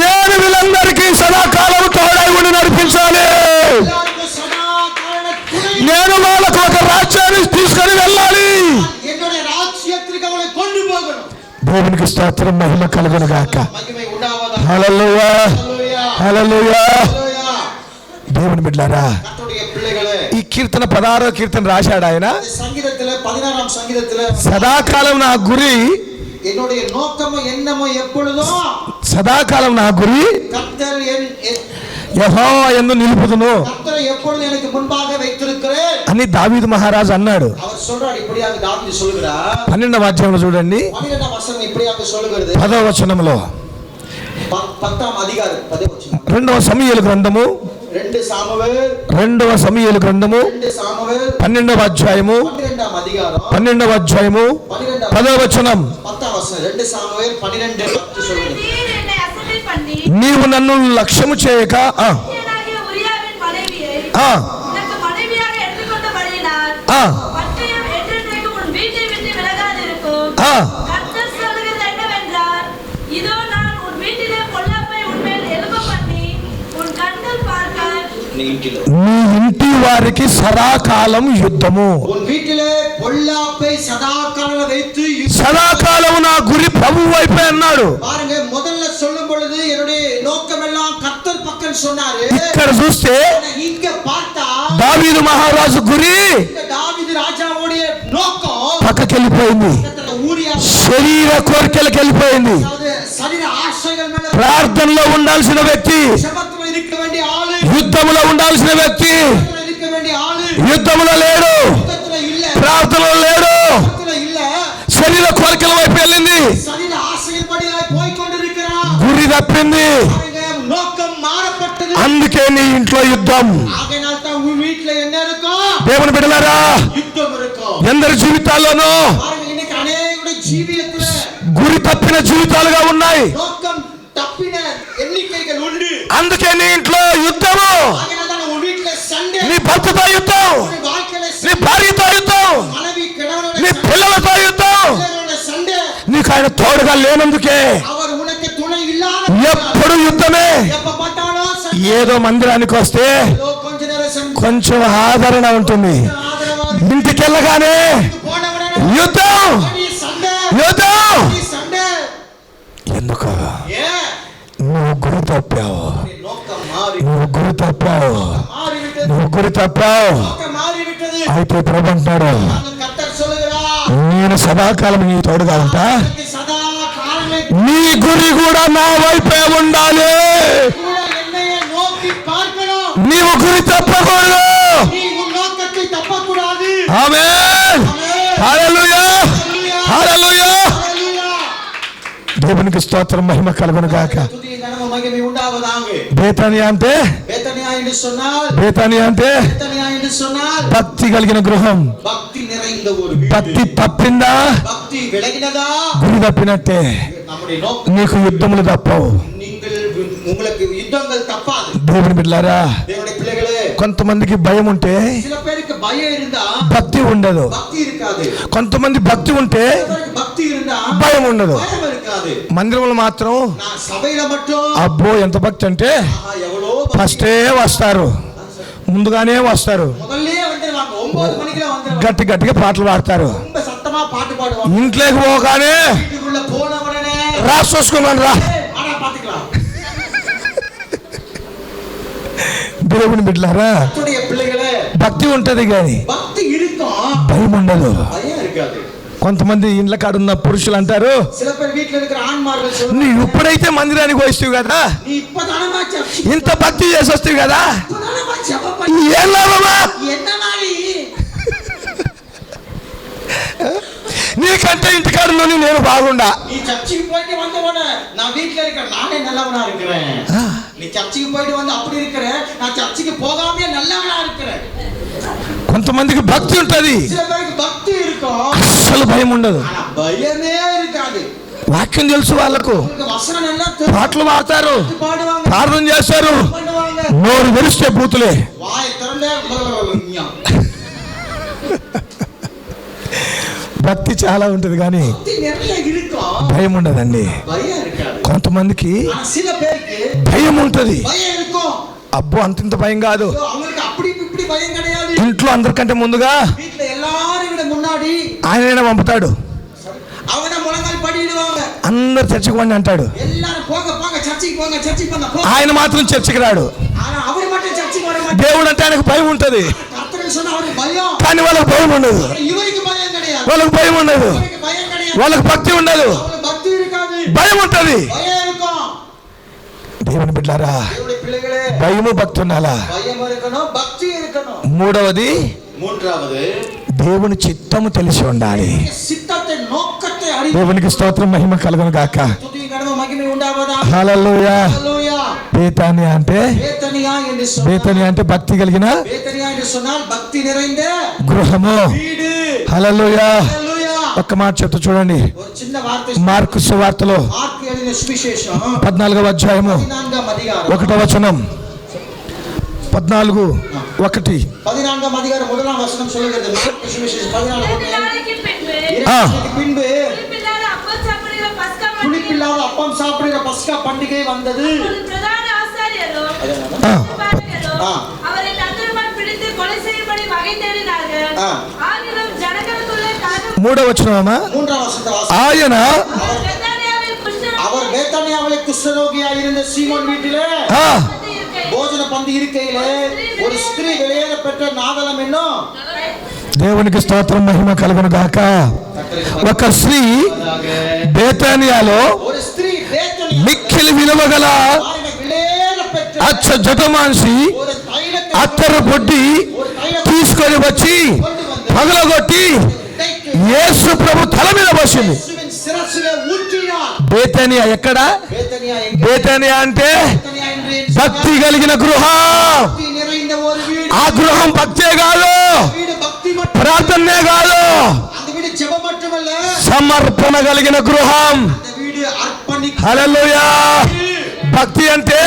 నేను వీళ్ళందరికీ సదాకాలం తోడై ఉండి నడిపించాలి, எல்லாருக்கும் சதா காரண துணை నేను వాళ్ళకు ఒక రాజ్యాన్ని తీసుకొని వెళ్ళాలి. என்னுடைய ராஜ்யத்திற்கு அவளை கொண்டு போகணும். దేవునికి స్తోత్రం, మహిమ కలుగును గాక. மகிமை உண்டாவதாக. హల్లెలూయా, ஹல்லேலூயா. హల్లెలూయా. ஹல்லேலூயா. దేవుని బిడ్డలారా, கர்த்தருடைய பிள்ளைகளே, ఈ కీర్తన 16వ కీర్తన రాశాడు ఆయన. இந்த சங்கீதத்துல 16ஆம் சங்கீதத்துல సదాకాలం నా గురి, என்னுடைய நோக்கமோ எண்ணமோ எப்பொழுதும் సదాకాలం నా గురి கர்த்தர் యెహోవా యందు నిలుపుదును கர்த்தரை எப்பொழுது எனக்கு முன்பாக வைத்திருக்கிறேன் అని దావీదు మహారాజు అన్నాడు. அவர் சொல்றார். இப்படியாக தாவீது சொல்கிறார். 12వ అధ్యాయంలో చూడండి, 12ஆம் வசனம் இப்படியாக சொல்கிறது. 10వ వచనంలో 10ஆம் அதிகாரம் 10వ வசனம். 2వ సమూయేలు గ్రంథము, 2 சாமுவேல் 2వ సమూయేలు గ్రంథము 2 சாமுவேல் 12వ అధ్యాయము 12ஆம் அதிகாரம் 12వ అధ్యాయము 10వ వచనం. 10ஆம் வசனம். 2 சாமுவேல் 12:10 சொல்கிறது. நீர் என்னை அசட்டை பண்ணி నీవు నన్ను లక్ష్యము చేయక ஆகிய உரியாவின் மனைவியை உனக்கு மனைவியாக எடுத்துக்கொண்டபடியினால் பட்டயம் என்றென்றைக்கும் உன் வீட்டை விட்டு விலகாதிருக்கும். கர்த்தர் சொல்லுகிறது என்னவென்றால், இதோ நான் உன் வீட்டிலே பொல்லாப்பை உன்மேல் எழும்ப பண்ணி உன் கண்கள் பார்க்க నీ ఇంటి వారికి సదాకాలం యుద్ధము. உன் வீட்டிலே பொல்லாப்பை சதாகாலம் வைத்து సదాకాలం నా గురి ప్రభు వైపే అన్నాడు. பாருங்க, முதல்ல சொல்லும் பொழுது என்னுடைய நோக்கம் எல்லாம் கர்த்தர் பக்கம் சொன்னாரு. ఇక్కడ చూస్తే இங்க பார்த்தா దావీదు మహారాజు గురి தாவீது ராஜாவுடைய நோக்கம் పక్కకి వెళ్ళిపోయింది, ஊரியா శరీర కోరికలకు వెళ్ళిపోయింది. శరీర ఆశయం மேல ప్రార్థనలో ఉండాల్సిన వ్యక్తి శబత్తులో இருக்க வேண்டிய ஆளு, యుద్ధములో ఉండాల్సిన వ్యక్తి இருக்க வேண்டிய ஆளு యుద్ధములో లేడు, யுத்தத்துல இல்ல, ప్రార్థనలో లేడు, யுத்தத்துல இல்ல, శరీర కోరికల వైపు వెళ్ళింది, శరీర ఆశయపడి போய் கொண்டிருக்கிறான். గురి తప్పింది. நோக்கம் மாறப்பட்டது. இருந்தது. అందుకే నీ ఇంట్లో యుద్ధం. ஆகையால் தான் உன் வீட்ல என்ன இருக்கும்? దేవుని బిడ్డలారా, యుద్ధం இருக்கும். ఎందరి జీవితాల్లోనూ பாருங்க, இன்னைக்கு அநேகருடைய ஜீவியத்துல గురి తప్పిన జీవితాలుగా ఉన్నాయి. நோக்கம் தப்பின எண்ணிக்கைகள் உண்டு. అందుకే నీ ఇంట్లో యుద్ధము, ஆகையால் தான் உன் வீட்ல சண்டை, నీ భర్తతో యుద్ధం, உன் வாழ்க்கையில నీ భార్యతో యుద్ధం, மனைவி கணவனோட నీ పిల్లలతో యుద్ధం. சண்டை. నీకు ఆయన తోడుగా లేనందుకే அவர் உனக்கு துணை இல்லாத ఎప్పుడు యుద్ధమే. எப்ப பார்த்தாலும் சண்டை. ఏదో మందిరానికి వస్తే ஏதோ கொஞ்ச நேரம் சண்டை, కొంచెం ఆదరణ ఉంటుంది, ஆதரவா ఇంటికి వెళ్ళగానే போன உடனே యుద్ధం அடி சண்டை, యుద్ధం. அடி சண்டை. ఎందుకు? ஏன்? నువ్వు గురి తప్పావు, உன்னுடைய நோக்கம் மாறி నువ్వు గురి తప్పావు, மாறிவிட்டது. నువ్వు గురి తప్పావు. நோக்கம் மாறிவிட்டது. అయితే ప్రభు అంటాడు, கர்த்தர் சொல்லுகிறார், నేను సదాకాలం నీ తోడుగా ఉంటా, உனக்கு சதா காலமே నీ గురి కూడా నా వైపే ఉండాలి. கூட என்னையே நோக்கி பார்க்கணும். నీవు గురి తప్పకూడదు. நீ உன் நோக்கத்தை தப்பக்கூடாது. ఆమేన్. హల్లెలూయా, హల్లెలూయా. ஹல்லேலூயா. దేవునికి స్తోత్రం, మహిమ కలుగును గాక. துதி கனம மகிமை உண்டாவதாக. బేతానియా అంటే, பேத்தனியா என்று சொன்னால், బేతానియా అంటే பேத்தனியா என்று சொன்னால் భక్తి కలిగిన గృహం. பக்தி நிறைந்த ஒரு வீடு. భక్తి తప్పిందా பக்தி விலகினதா గురి తప్పినట్టే. நம்முடைய நோக்கம். నీకు యుద్ధములు తప్పవు. நீங்கள் உங்களுக்கு யுத்தங்கள் தப்பாது. దేవుని బిడ్డలారా, தேவனுடைய பிள்ளைகளே, కొంతమందికి భయం ఉంటే சில பேருக்கு பயம் இருந்தா భక్తి ఉండదు. பக்தி இருக்காது. కొంతమంది భక్తి ఉంటే சில பேருக்கு பக்தி இருந்தா భయం ఉండదు. பயம் இருக்காது. మందిరంలో మాత్రం நான் సభையில மட்டும் అబ్బో ఎంత భక్తి అంటే எவ்வளோ பக்தி. ఫస్టే వస్తారు, ముందుగానే వస్తారు, முதல்லயே வந்துருவாங்க. 9 மணிக்கெல்லாம் வந்துருவாங்க. గట్టి గట్టిగా పాటలు పాడతారు. ரொம்ப சத்தமா பாட்டு பாடுவாங்க. ఇంట్లోకి పోగానే வீட்டுக்குள்ள போன உடனே రాసుకున్నాను రా. ஆனா பாத்துக்கலாம். దేవుని బిడ్డలారా, கர்த்தருடைய பிள்ளைகளே, భక్తి ఉంటది కానీ பக்தி இருக்கும், భయం ఉండదు. பயம் இருக்காது. కొంతమంది ఇండ్ల కాడున్న పురుషులు అంటారు, சில பேர் வீட்டுல இருக்கிற ஆண்மார்கள் சொல்லுவாங்க, నువ్వు ఇప్పుడైతే మందిరానికి వస్తావు కదా, நீ இப்பதானமா చర్చి, ఇంత భక్తి చేసి వస్తావు కదా, இப்பதானமா ஜெபம் பண்ணி, ఏం లాభమా? என்ன நாளி నీకంటే ఇంటికాడులోని నేను బాగుండా. நீ சர்ச்சுக்கு போயிட்டு வந்த உடனே நான் வீட்டுல இருக்கிறேன், நானே நல்லவனா இருக்கிறேன். நீ சர்ச்சுக்கு போயிட்டு வந்து அப்படி இருக்கிற, நான் சர்ச்சுக்கு போகாமே நல்லவனா இருக்கிறேன். కొంతమందికి భక్తి ఉంటది, சில பேருக்கு பக்தி இருக்கும், అస్సలు భయం ఉండదు. ஆனா பயமே இருக்காது. వాక్యం తెలుసు వాళ్ళకు, உங்களுக்கு வசனம் எல்லாம் தெரியும், పాటలు పాడతారు, பாடுவாங்க, ప్రార్థన చేస్తారు, பண்ணுவாங்க. నోరు తెరిస్తే బూతులే. வாயை திறந்தே భక్తి చాలా ఉంటది కానీ பக்தி நிறைய இருக்கும், భయం ఉండదండి. பயம் இருக்காது. కొంతమందికి ஆனா சில பேருக்கு భయం ఉంటది. பயம் இருக்கும். అబ్బో అంతింత భయం కాదు. அவங்களுக்கு அப்படி இப்படி பயம் கிடையாது. ఇంట్లో అందరికంటే ముందుగా வீட்டுல எல்லாரும் விட முன்னாடி ఆయననే పంపుతాడు. அவன முழங்கால் படிடுவாங்க. అందరు చర్చకు వండి అంటాడు, எல்லாரும் போங்க போங்க சர்ச்சுக்கு போங்க, சர்ச்சுக்கு போங்க போ. ఆయన మాత్రం చర్చకి రాడు. ஆனா அவர் மட்டும் சர்ச்சுக்கு வர மாட்டார். దేవుడు అంటే ఆయనకు భయం ఉంటది கர்த்தர் சொன்னா அவருக்கு பயம், కానీ వాళ్ళకి భయం ఉండదు. இவருக்கு பயம் கிடையாது. వాళ్ళకి భయం ఉండదు, இவருக்கு பயம் கிடையாது. వాళ్ళకి భక్తి ఉండదు, அவருக்கு பக்தி இருக்காது, భయం ఉంటది. பயம் இருக்கும். దేవుని బిడ్డలారా, தேவனுடைய பிள்ளைகளே, భయము భక్తి ఉండాలా. பயம் இருக்கணும், பக்தி இருக்கணும். మూడవది, மூன்றாவது దేవుని చిత్తము తెలిసి ఉండాలి. சித்தத்தை நோக்கத்தை அறிந்து దేవునికి స్తోత్రం, మహిమ కలుగును గాక. துதி கனம மகிமை உண்டாவதா. హల్లెలూయా. ஹல்லேலூயா. బేతానియా అంటే, பேத்தனியா என்று சொன்னால், బేతానియా అంటే భక్తి కలిగిన பேத்தனியா என்று சொன்னால் பக்தி நிறைந்த గృహము. வீடு. హల్లెలూయా. ஹல்லேலூயா. ఒక్క మాట చెప్తా చూడండి, ஒரு சின்ன வார்த்தை. మార్కు సువార్తలో మార్కు எழுதிన సువిశేషం 14వ అధ్యాయము 14వ అధికారం 1వ వచనం. 14:1. 14వ అధికారం முதலாம் வசனம் சொல்லுகிறது. మార్కు సువిశేషం 14 நாளைக்கு பின்பு பின்பு புளிப்பில்லாத அப்பம் சாப்பிடுகிற பஸ்கா பண்டிகை புளிப்பில்லாத அப்பம் சாப்பிடுகிற பஸ்கா பண்டிகை வந்தது. ஒரு பிரதான ஆசாரியரும் ஆ. பரிசேயரும் ஆ. அவரை தந்திரமாய் பிடித்து கொலை செய்யும்படி வகை தேடினார்கள். ஆ. ஆகிலும் ஜனங்களுக்குள்ளே காரணம் 3వ వచనమా, மூன்றாம் வசனத்தை வாசி. ఆయన அவர் பெத்தானியாவில் குஷ்டரோகி அவர் பேத்தானியாவிலே குஷ்டரோகியாய் இருந்த சீமோன் வீட்டிலே ఆ, இருக்கை. భోజన పంది ఇరుకైలే ஒரு స్త్రీ வெளியேற பெற்ற నాదలం ఎన్నో. దేవునికి స్తోత్రం, మహిమ కలుగును గాక. ఒక స్త్రీ బేతానియాలో ஒரு ஸ்திரீ பேத்தனியா మిక్కిలి విలువగల வெளியேற பெற்ற అచ్చ జటమాన్సి ஒரு தைலத்தை అత్తర పొట్టి ஒரு தைலத்தை తీసుకొని వచ్చి கொண்டு வந்து పగలగొట్టి தைக்கு యేసు ప్రభు తల మీద పోసింది. இயேசுவின் சிரசிலே ஊற்றினார். బేతనియా ఎక్కడ? బేతనియా ఎక్కడ? బేతనియా అంటే బేతనియా అంటే భక్తి కలిగిన గృహం. భక్తి நிறைந்த ஒரு வீடு. ఆ గృహం భక్తే కాదు, వీడు భక్తి மட்டும் ప్రార్థనే కాదు, அந்த வீடு ஜெபம் மட்டுமல்ல, సమర్పణ కలిగిన గృహం. அந்த வீடு அர்ப்பணிப்பு. హల్లెలూయా. భక్తి అంటే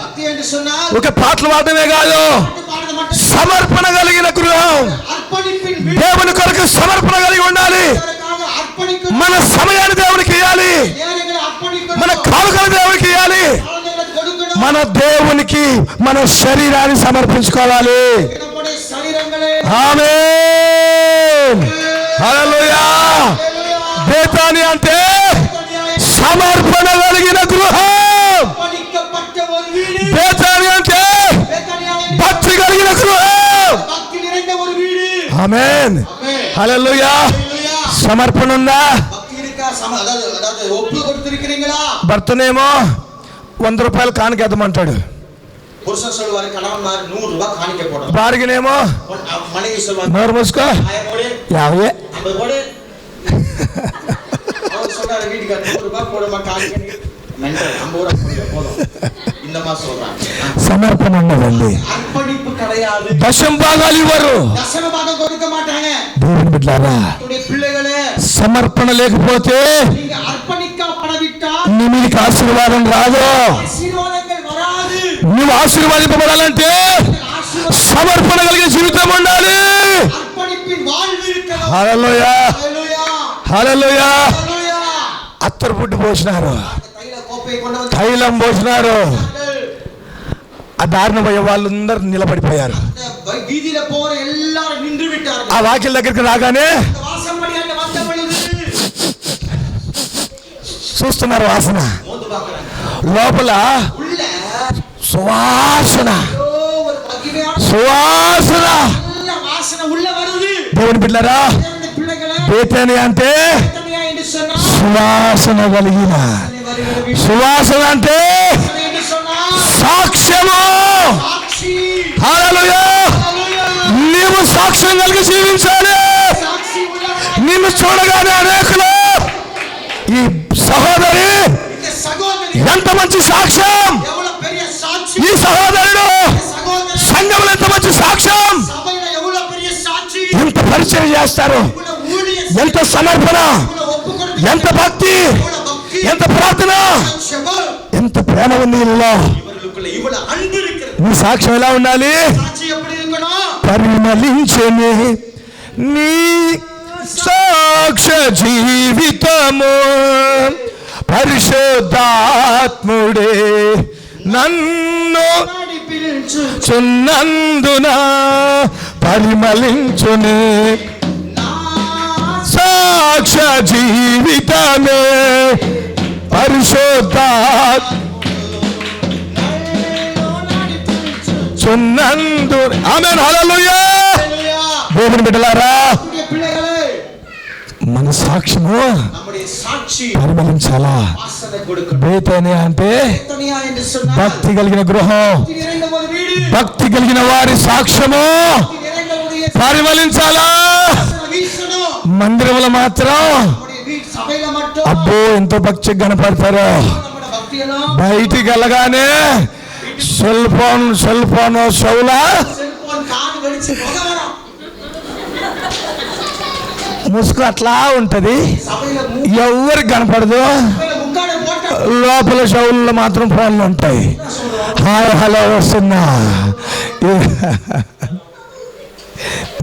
భక్తి అంటే சொன்னால் ఒక పాటలు పాడమే కాదు, பாடுறது மட்டும் సమర్పణ కలిగిన గృహం. అర్పణిப்பின் వీడు. దేవుని కొరకు సమర్పణ కలిగి ఉండాలి. దేవునికాக అర్పణికు. మన సమయాన్ని దేవునికి ఇవ్వాలి, నేరుగా అర్పణికు. మన కానుకలు దేవునికి ఇవ్వాలి, కానుకలు కొడుకును. మన దేవునికి మన శరీరాన్ని సమర్పించుకోవాలి. நம்முடைய శరీరంగలే. ఆమేన్. హల్లెలూయా. బేతాని అంటే సమర్పణ కలిగిన గృహం. అర్పణిக்கப்பட்ட ஒரு வீடு. బేతాని అంటే బేతనియా అంటే భక్తి కలిగిన గృహం. భక్తి நிறைந்த ஒரு வீடு. ఆమేన్. ஆமென். హల్లెలూయా. హల్లెలూయా. సమర్పణ ఉందా? భక్తి இருக்கா? அதாவது ஒப்பு கொடுத்திருக்கிறீங்களா? భర్తనేమో 100 రూపాయలు కానుకేద్దామంటాడు, புருஷன் சொல்வாரு கணவன்மார் 100 ரூபாய் காணிக்க போடணும். భార్యనేమో மனைவி சொல்வாங்க నోరు మూసుకో 1000 போடு, 50. 50 போடு. அவர் சொல்றாரு வீட்டுக்கு 100 ரூபாய் போடுமா காணிக்க. மென்டல் 50 ரூபாய் போடுங்க, போதும். இந்த மாதிரி சொல்றாங்க. సమర్పణ ఉండదండి. அர்ப்பணிப்பு கிடையாது. దశం భాగాలు ఇవ్వరు. தசம பாகம் கொடுக்க மாட்டாங்க. దేవుని బిడ్డలారా, உங்களுடைய பிள்ளைகளே, సమర్పణ లేకపోతే நீங்க அர்ப்பணிக்கப்படவிட்டால் నీకు ఆశీర్వాదం రాదు. ஆசீர்வாதங்கள் வராது. నువ్వు ఆశీర్వాదింపబడాలంటే ஆசீர்வாதம் సమర్పణ కలిగిన జీవితం ఉండాలి. அர்ப்பணிப்பின் வாழ்வு இருக்கணும். హల్లెలూయా. ஹல்லேலூயா. హల్లెలూయా. ஹல்லேலூயா. అత్తరు పుట్టి పోసినారు, தைல கோப்பையை கொண்டு வந்து తైలం పోసినారు. ఆ దారిన పోయే వాళ్ళందరూ నిలబడిపోయారు. வீதியில போற எல்லாரும் நின்று விட்டார்கள். ఆ వాకిల దగ్గరికి రాగానే அந்த வாசப்படியாண்ட வந்த பொழுது చూస్తున్నారు వాసన, மோந்து பார்க்கறாங்க. లోపల உள்ள సువాసన, ஒரு மகிமையான సువాసన. நல்ல வாசனை உள்ள வருது. దేవుని బిడ్డలారా, இந்த பிள்ளைகளே, బేతేని అంటే బేతనియా என்று சொன்னா సువాసన కలిగిన, வருகிறது. సువాసన అంటే బేతనియా என்று சொன்னா సాక్ష్యము. సాక్షి. హల్లెలూయా. హల్లెలూయా. నీవు సాక్ష్యం కలిగి జీవించాలి. సాక్షి உள்ளவனாய் నిన్ను చూడగానే అనేకులు ఈ సహోదరి இந்த సహోదరి ఎంత మంచి సాక్ష్యం, எவ்வளவு பெரிய சாட்சி. ఈ సహోదరుడు இந்த సహోదరి సంఘంలో ఎంత మంచి సాక్ష్యం, సభையில ఎவ்வளவு పెரிய సాక్షి. ఎంత పరిచయం చేస్తారు, இவ்வளவு ஊழிய ఎంత సమర్పణ, இவ்வளவு ஒப்பு கொடுத்து ఎంత భక్తి, இவ்வளவு பக்தி ఎంత ప్రార్థన, செபம் ఎంత ప్రేమ ఉంది వీళ్ళలో. இவர்களுக்குள்ள இவ்வளவு அன்பு இருக்கிறது. నీ సాక్ష్యం ఎలా ఉండాలి? சாட்சி எப்படி இருக்கணும்? పరిమళించని నీ సాక్ష్య జీవితము పరిశుద్ధాత్ముడే నన్ను நடிப்பில் చున్నందున పరిమళించుని సాక్ష్య జీవితమే పరిశుద్ధాత్మ చున్నందు. ఆమేన్. హల్లెలూయా. దేవుని బిడ్డలారా, பிள்ளைகளே, మన సాక్ష్యము நம்முடைய சாட்சி పరిమళించాలా. வாசனை கொடுக்கணும். బేతేని అంటే బేతనియా என்று சொன்னால் భక్తి కలిగిన గృహం, பக்தி நிறைந்த ஒரு வீடு. భక్తి కలిగిన వారి సాక్ష్యము பக்தி நிறைந்தவருடைய పరిమళించాలా. வாசனை వీసணும். మందిరంలో మాత్రం நம்முடைய வீட்டு సభையில மட்டும் అబ్బో ఎంతో భక్తి కనపడతారు, நம்முடைய பக்தியெல்லாம் బయటికి వెళ్ళగానే సెల్ ఫోన్ షౌలా செல்போன் காது வெடிச்சு புகை வரும். ముసుగు అట్లా ఉంటది, సభையில ఎవరికి కనపడదు. ముక్కాడ పోట లోపల షౌల్లో మాత్రం ఫోన్లు ఉంటాయి. హాయ్ హలో వస్తున్నా.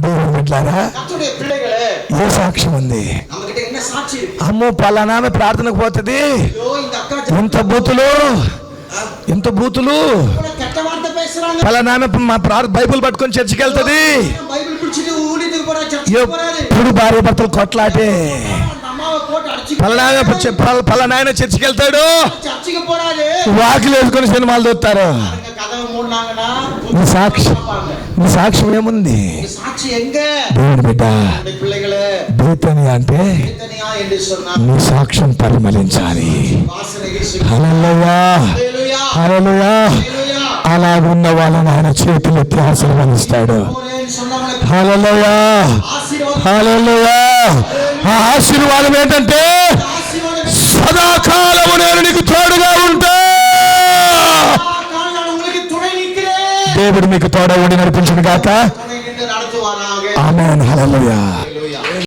దేవుని బిడ్డలారా, கர்த்தருடைய பிள்ளைகளே, ఏ సాక్ష్యం ఉంది? நம்ம கிட்ட என்ன சாட்சி இருக்கு? అమ్మో పలానామె ప్రార్థనకు పోతుంది, ஐயோ இந்த அக்கா ఎంత బూతులు, ఎంత బూతులు. கெட்ட வார்த்தை பேசுறாங்க. పలానామె మా బైబిల్ పట్టుకొని చర్చికి వెళ్తుంది, பைபிள் பிடிச்சிட்டு ஊழியத்துக்கு போறா, சர்ச்சுக்கு போறாரு. ఎప్పుడు భార్య భర్తలు కొట్లాటే. அந்த அம்மாவை போட்டு அடிச்சு పలానాయన చర్చికి వెళ్తాడు, சர்ச்சுக்கு போறாரு. వాకిలు వేసుకొని సినిమాలు చూస్తారు. பாருங்க, கதவை மூடினாங்கன்னா నీ సాక్ష్యం, నీ సాక్ష్యం ఏముంది? இந்த சாட்சி எங்க? దేవుని బిడ్డ, நம்முடைய பிள்ளைகளே, బేతని అంటే வேதனையா என்று சொன்னால் నీ సాక్ష్యం పరిమళించాలి. வாசனை வீசு. హల్లెలూయా. ஹல்லேலூயா. హల్లెలూయా. ஹல்லேலూயா. అలాగున్న వాళ్ళని ఆయన చేతులెత్తి ఆశీర్వదిస్తాడు. போறேன்னு சொன்னவங்களை హల్లెలూయా. ஆசீర్వాదம். హల్లెలూయా. ఆ ఆశీర్వాదం ఏంటంటే ஆசీర్వాదம் సదాకాలము దేవుడు మీకు తోడ ఉండి నడిపించును గాక. துணை நின்று நடத்துவாராக. ఆమేన్. హల్లెలూయా.